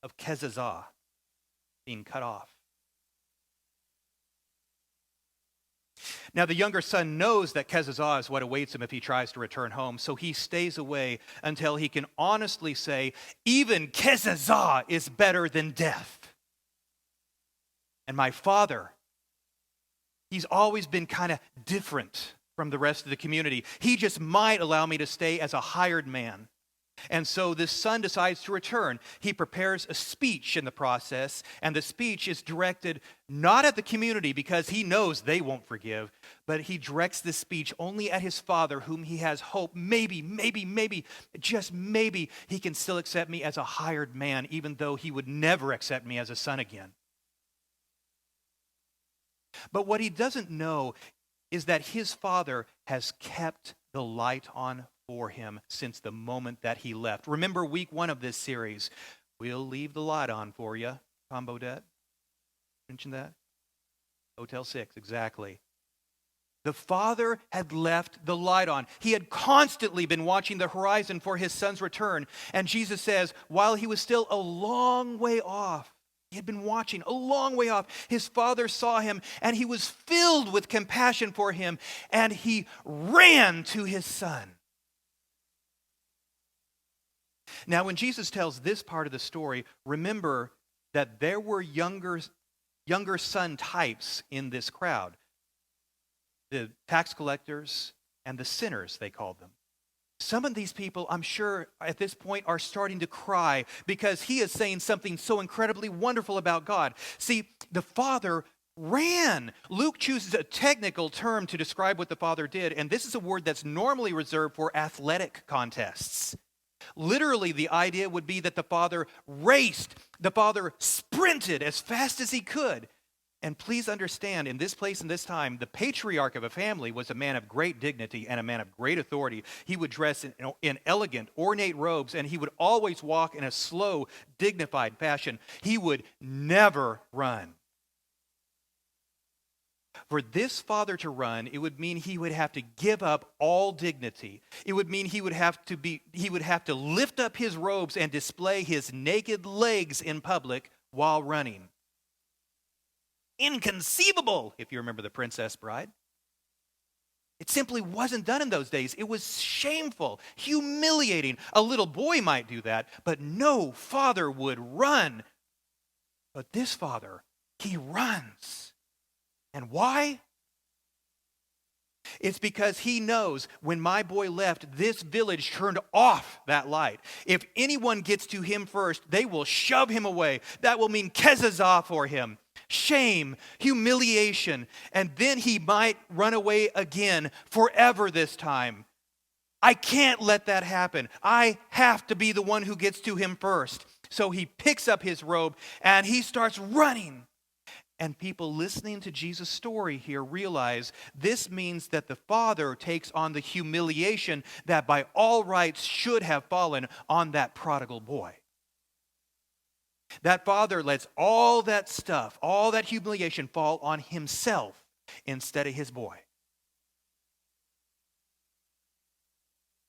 of kezazah, being cut off. Now, the younger son knows that kezazah is what awaits him if he tries to return home, so he stays away until he can honestly say, even kezazah is better than death. And my father, he's always been kind of different from the rest of the community. He just might allow me to stay as a hired man. And so this son decides to return. He prepares a speech in the process, and the speech is directed not at the community because he knows they won't forgive, but he directs this speech only at his father, whom he has hope. Maybe, just maybe he can still accept me as a hired man, even though he would never accept me as a son again. But what he doesn't know is that his father has kept the light on for him since the moment that he left. Remember week 1 of this series. We'll leave the light on for you. Tom Bodette mentioned that? Motel 6, exactly. The father had left the light on. He had constantly been watching the horizon for his son's return. And Jesus says, while he was still a long way off, he had been watching a long way off. His father saw him, and he was filled with compassion for him, and he ran to his son. Now, when Jesus tells this part of the story, remember that there were younger son types in this crowd. The tax collectors and the sinners, they called them. Some of these people, I'm sure, at this point are starting to cry because he is saying something so incredibly wonderful about God. See, the father ran. Luke chooses a technical term to describe what the father did, and this is a word that's normally reserved for athletic contests. Literally, the idea would be that the father raced, the father sprinted as fast as he could. And please understand, in this place and this time, the patriarch of a family was a man of great dignity and a man of great authority. He would dress in elegant, ornate robes, and he would always walk in a slow, dignified fashion. He would never run. For this father to run, it would mean he would have to give up all dignity. It would mean he would have to lift up his robes and display his naked legs in public while running. Inconceivable, if you remember The Princess Bride. It simply wasn't done in those days. It was shameful, humiliating. A little boy might do that, but no father would run. But this father, he runs. And why? It's because he knows when my boy left, this village turned off that light. If anyone gets to him first, they will shove him away. That will mean kezazah for him. Shame, humiliation, and then he might run away again forever this time. I can't let that happen. I have to be the one who gets to him first. So he picks up his robe and he starts running. And people listening to Jesus' story here realize this means that the father takes on the humiliation that by all rights should have fallen on that prodigal boy. That father lets all that stuff, all that humiliation fall on himself instead of his boy.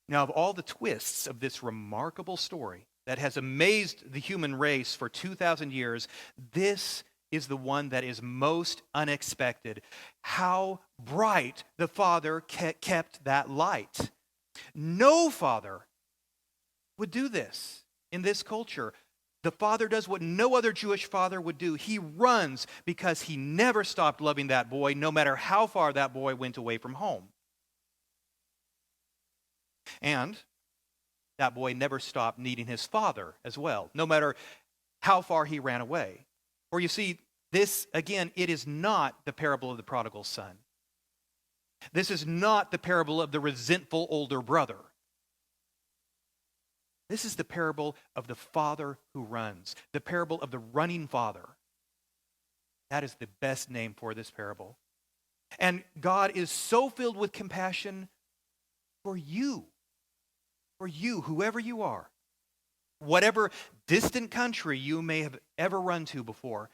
Now, of all the twists of this remarkable story that has amazed the human race for 2,000 years, this is the one that is most unexpected. How bright the father kept that light. No father would do this in this culture. The father does what no other Jewish father would do. He runs because he never stopped loving that boy, no matter how far that boy went away from home. And that boy never stopped needing his father as well, no matter how far he ran away. For you see, this, again, it is not the parable of the prodigal son. This is not the parable of the resentful older brother. This is the parable of the father who runs, the parable of the running father. That is the best name for this parable. And God is so filled with compassion for you, whoever you are, whatever distant country you may have ever run to before,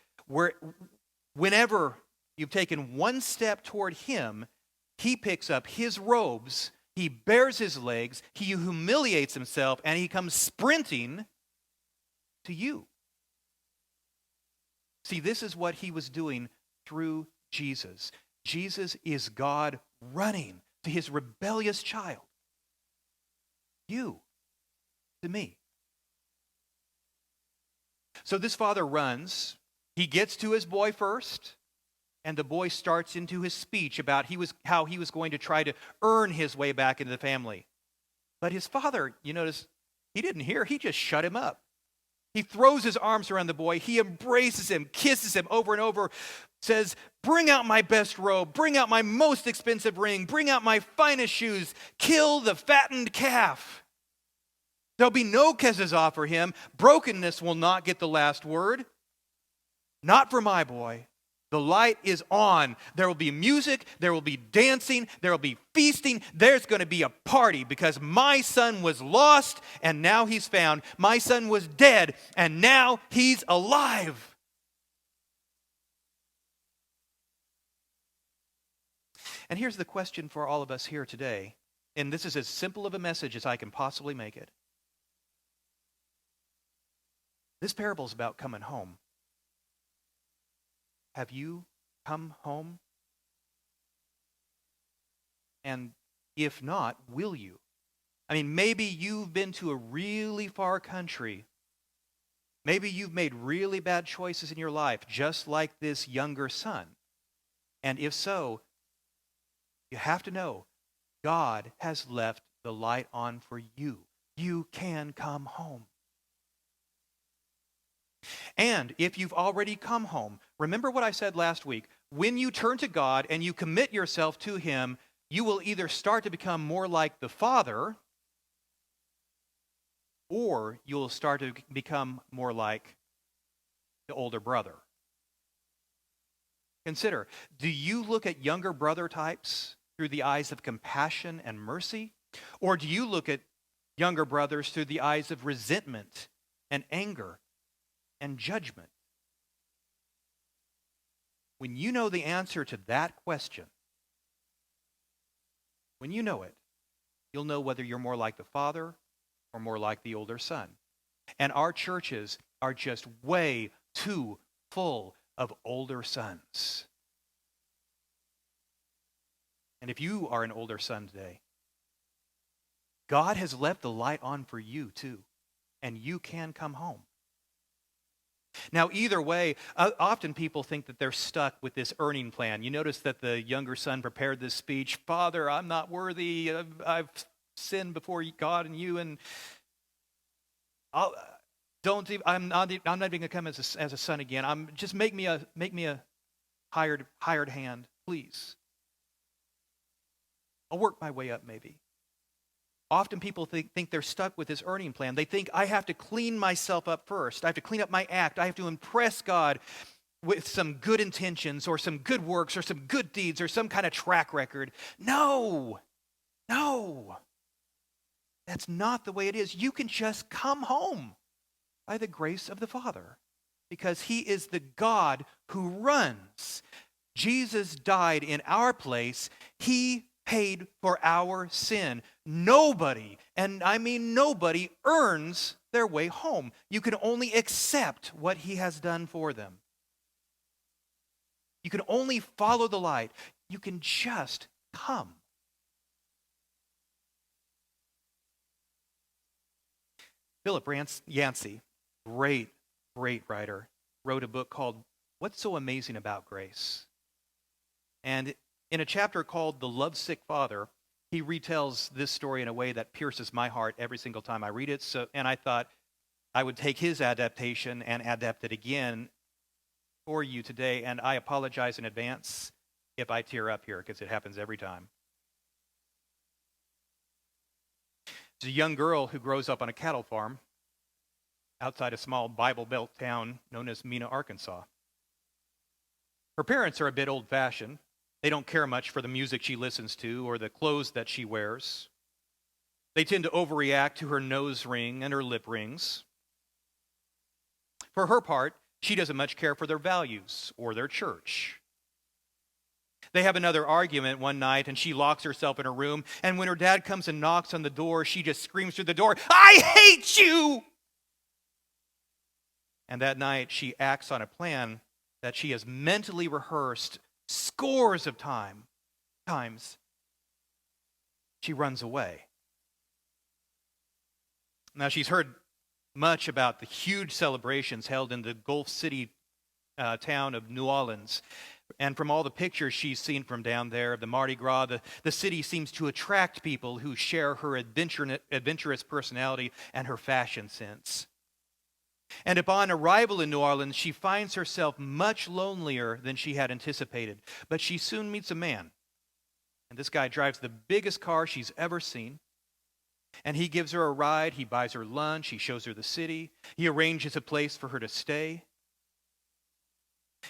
whenever you've taken one step toward him, he picks up his robes, he bears his legs, he humiliates himself, and he comes sprinting to you. See, this is what he was doing through Jesus. Jesus is God running to his rebellious child. You, to me. So this father runs. He gets to his boy first, and the boy starts into his speech about how he was going to try to earn his way back into the family. But his father, you notice, he didn't hear. He just shut him up. He throws his arms around the boy. He embraces him, kisses him over and over, says, "Bring out my best robe, bring out my most expensive ring, bring out my finest shoes, kill the fattened calf." There'll be no kezazah for him. Brokenness will not get the last word. Not for my boy. The light is on. There will be music, there will be dancing, there will be feasting. There's going to be a party because my son was lost and now he's found. My son was dead and now he's alive. And here's the question for all of us here today, and this is as simple of a message as I can possibly make it. This parable is about coming home. Have you come home? And if not, will you? I mean, maybe you've been to a really far country. Maybe you've made really bad choices in your life, just like this younger son. And if so, you have to know, God has left the light on for you. You can come home. And if you've already come home, remember what I said last week. When you turn to God and you commit yourself to him, you will either start to become more like the Father, or you'll start to become more like the older brother. Consider, do you look at younger brother types through the eyes of compassion and mercy? Or do you look at younger brothers through the eyes of resentment and anger and judgment? When you know the answer to that question, when you know it, you'll know whether you're more like the father or more like the older son. And our churches are just way too full of older sons. And if you are an older son today, God has left the light on for you too, and you can come home. Now, either way, often people think that they're stuck with this earning plan. You notice that the younger son prepared this speech, "Father, I'm not worthy. I've sinned before God and you, and I'm not even going to come as a son again. Just make me a hired hand, please. I'll work my way up, maybe." Often people think they're stuck with this earning plan. They think, I have to clean myself up first. I have to clean up my act. I have to impress God with some good intentions or some good works or some good deeds or some kind of track record. No. That's not the way it is. You can just come home by the grace of the Father because he is the God who runs. Jesus died in our place. He paid for our sin. Nobody, and I mean nobody, earns their way home. You can only accept what he has done for them. You can only follow the light. You can just come. Philip Yancey, great writer, wrote a book called What's So Amazing About Grace? And in a chapter called The Lovesick Father, he retells this story in a way that pierces my heart every single time I read it. And I thought I would take his adaptation and adapt it again for you today. And I apologize in advance if I tear up here because it happens every time. She's a young girl who grows up on a cattle farm outside a small Bible Belt town known as Mena, Arkansas. Her parents are a bit old-fashioned. They don't care much for the music she listens to or the clothes that she wears. They tend to overreact to her nose ring and her lip rings. For her part, she doesn't much care for their values or their church. They have another argument one night, and she locks herself in her room, and when her dad comes and knocks on the door, she just screams through the door, "I hate you!" And that night, she acts on a plan that she has mentally rehearsed scores of times. She runs away. Now, she's heard much about the huge celebrations held in the Gulf City town of New Orleans. And from all the pictures she's seen from down there of the Mardi Gras, the city seems to attract people who share her adventurous personality and her fashion sense. And upon arrival in New Orleans, she finds herself much lonelier than she had anticipated. But she soon meets a man. And this guy drives the biggest car she's ever seen. And he gives her a ride. He buys her lunch. He shows her the city. He arranges a place for her to stay.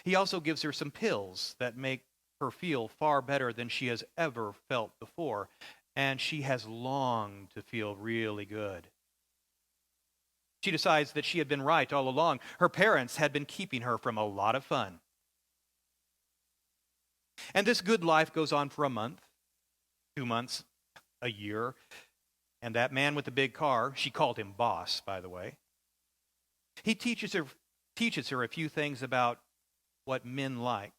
He also gives her some pills that make her feel far better than she has ever felt before. And she has longed to feel really good. She decides that she had been right all along. Her parents had been keeping her from a lot of fun. And this good life goes on for a month, 2 months, a year. And that man with the big car, she called him boss, by the way, he teaches her a few things about what men like.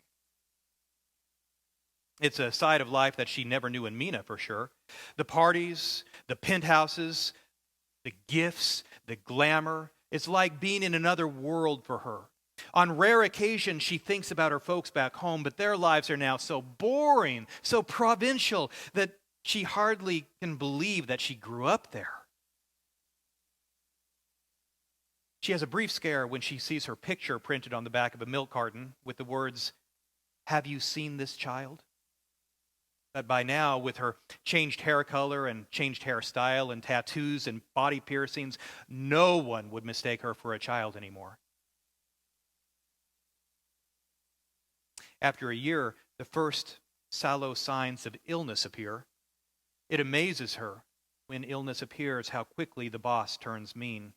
It's a side of life that she never knew in Mena for sure. The parties, the penthouses, the gifts, the glamour. It's like being in another world for her. On rare occasions, she thinks about her folks back home, but their lives are now so boring, so provincial, that she hardly can believe that she grew up there. She has a brief scare when she sees her picture printed on the back of a milk carton with the words, "Have you seen this child?" But by now, with her changed hair color and changed hairstyle and tattoos and body piercings, no one would mistake her for a child anymore. After a year, the first sallow signs of illness appear. It amazes her when illness appears how quickly the boss turns mean.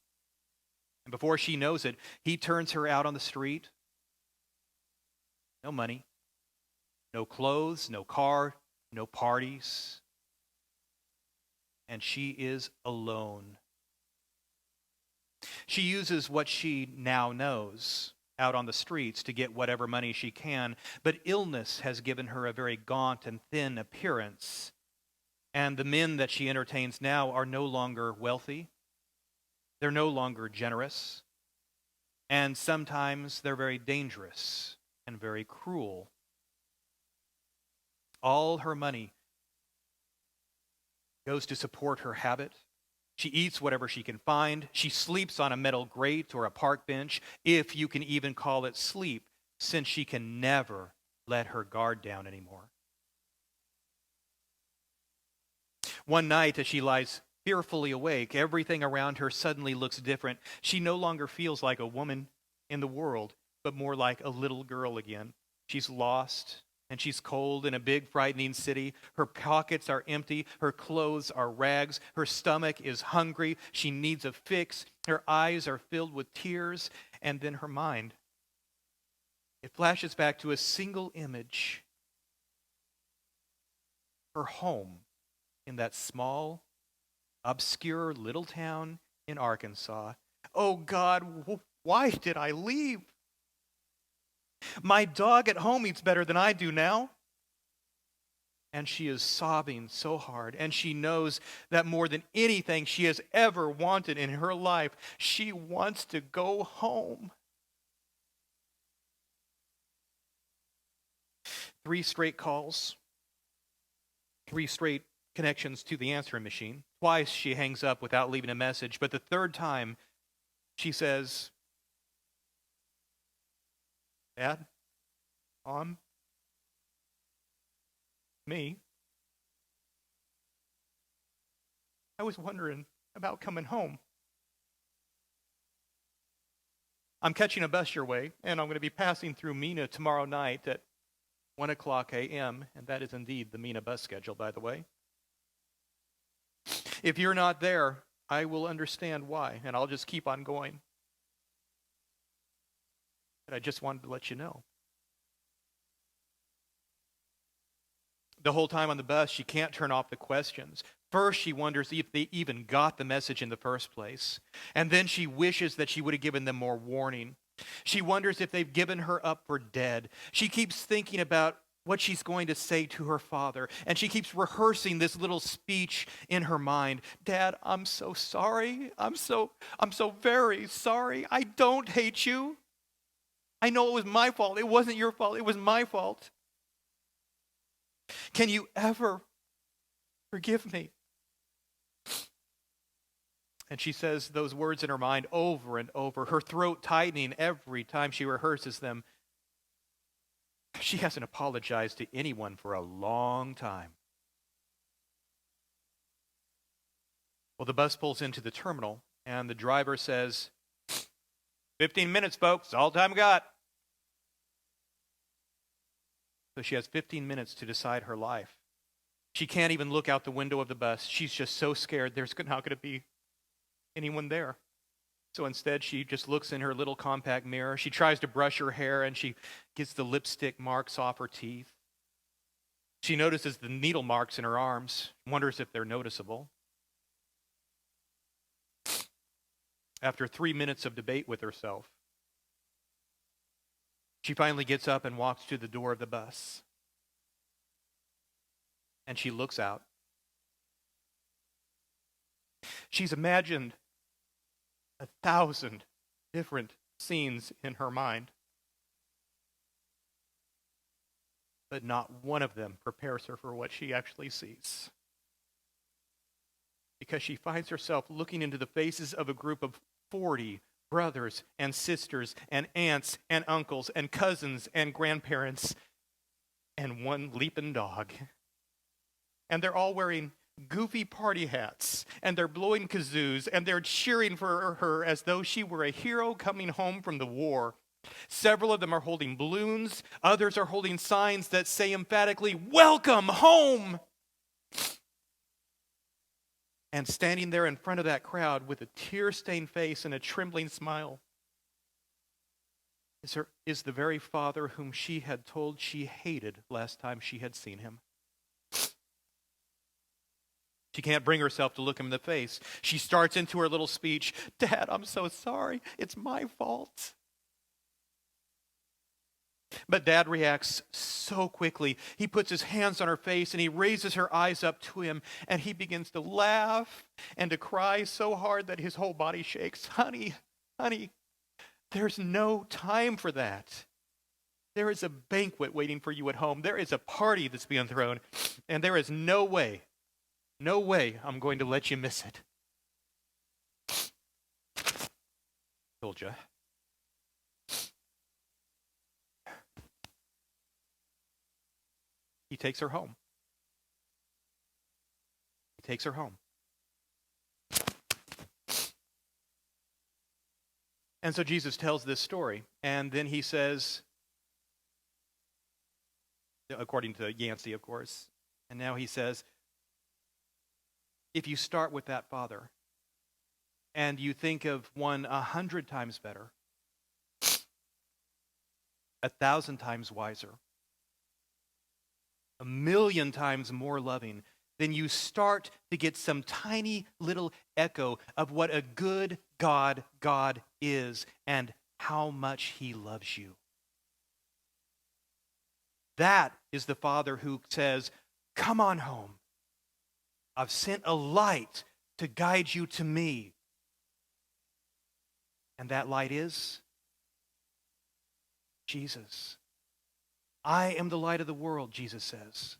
And before she knows it, he turns her out on the street. No money, no clothes, no car, no parties. And she is alone. She uses what she now knows out on the streets to get whatever money she can, but illness has given her a very gaunt and thin appearance. And the men that she entertains now are no longer wealthy. They're no longer generous, and sometimes they're very dangerous and very cruel. All her money goes to support her habit. She eats whatever she can find. She sleeps on a metal grate or a park bench, if you can even call it sleep, since she can never let her guard down anymore. One night, as she lies fearfully awake, everything around her suddenly looks different. She no longer feels like a woman in the world, but more like a little girl again. She's lost, and she's cold in a big, frightening city. Her pockets are empty. Her clothes are rags. Her stomach is hungry. She needs a fix. Her eyes are filled with tears. And then her mind, it flashes back to a single image. Her home in that small, obscure little town in Arkansas. Oh God, why did I leave? My dog at home eats better than I do now. And she is sobbing so hard, and she knows that more than anything she has ever wanted in her life, she wants to go home. 3 straight calls, 3 straight connections to the answering machine. Twice she hangs up without leaving a message, but the third time she says, "Dad, Mom, me. I was wondering about coming home. I'm catching a bus your way, and I'm going to be passing through Mena tomorrow night at 1 o'clock a.m., and that is indeed the Mena bus schedule, by the way. If you're not there, I will understand why, and I'll just keep on going. But I just wanted to let you know. The whole time on the bus, she can't turn off the questions. First, she wonders if they even got the message in the first place. And then she wishes that she would have given them more warning. She wonders if they've given her up for dead. She keeps thinking about what she's going to say to her father. And she keeps rehearsing this little speech in her mind. Dad, I'm so sorry. I'm so very sorry. I don't hate you. I know it was my fault. It wasn't your fault. It was my fault. Can you ever forgive me? And she says those words in her mind over and over, her throat tightening every time she rehearses them. She hasn't apologized to anyone for a long time. Well, the bus pulls into the terminal, and the driver says, 15 minutes, folks, all time got. So she has 15 minutes to decide her life. She can't even look out the window of the bus. She's just so scared there's not going to be anyone there. So instead, she just looks in her little compact mirror. She tries to brush her hair, and she gets the lipstick marks off her teeth. She notices the needle marks in her arms, wonders if they're noticeable. After 3 minutes of debate with herself, she finally gets up and walks to the door of the bus. And she looks out. She's imagined 1,000 different scenes in her mind. But not one of them prepares her for what she actually sees. Because she finds herself looking into the faces of a group of 40 brothers and sisters and aunts and uncles and cousins and grandparents and one leaping dog. And they're all wearing goofy party hats, and they're blowing kazoos, and they're cheering for her as though she were a hero coming home from the war. Several of them are holding balloons. Others are holding signs that say emphatically, "Welcome home!" And standing there in front of that crowd with a tear-stained face and a trembling smile is the very father whom she had told she hated last time she had seen him. She can't bring herself to look him in the face. She starts into her little speech, "Dad, I'm so sorry. It's my fault." But Dad reacts so quickly. He puts his hands on her face and he raises her eyes up to him and he begins to laugh and to cry so hard that his whole body shakes. Honey, there's no time for that. There is a banquet waiting for you at home. There is a party that's being thrown, and there is no way I'm going to let you miss it. Told you. He takes her home. And so Jesus tells this story, and then he says, according to Yancey, of course, and now he says, if you start with that father, and you think of one 100 times better, 1,000 times wiser, 1,000,000 times more loving, then you start to get some tiny little echo of what a good God is and how much he loves you. That is the Father who says, "Come on home. I've sent a light to guide you to me." And that light is Jesus. I am the light of the world, Jesus says.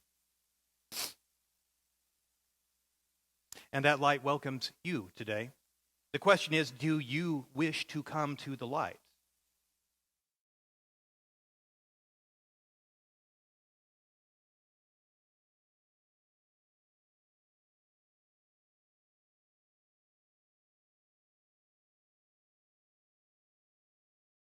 And that light welcomes you today. The question is, do you wish to come to the light?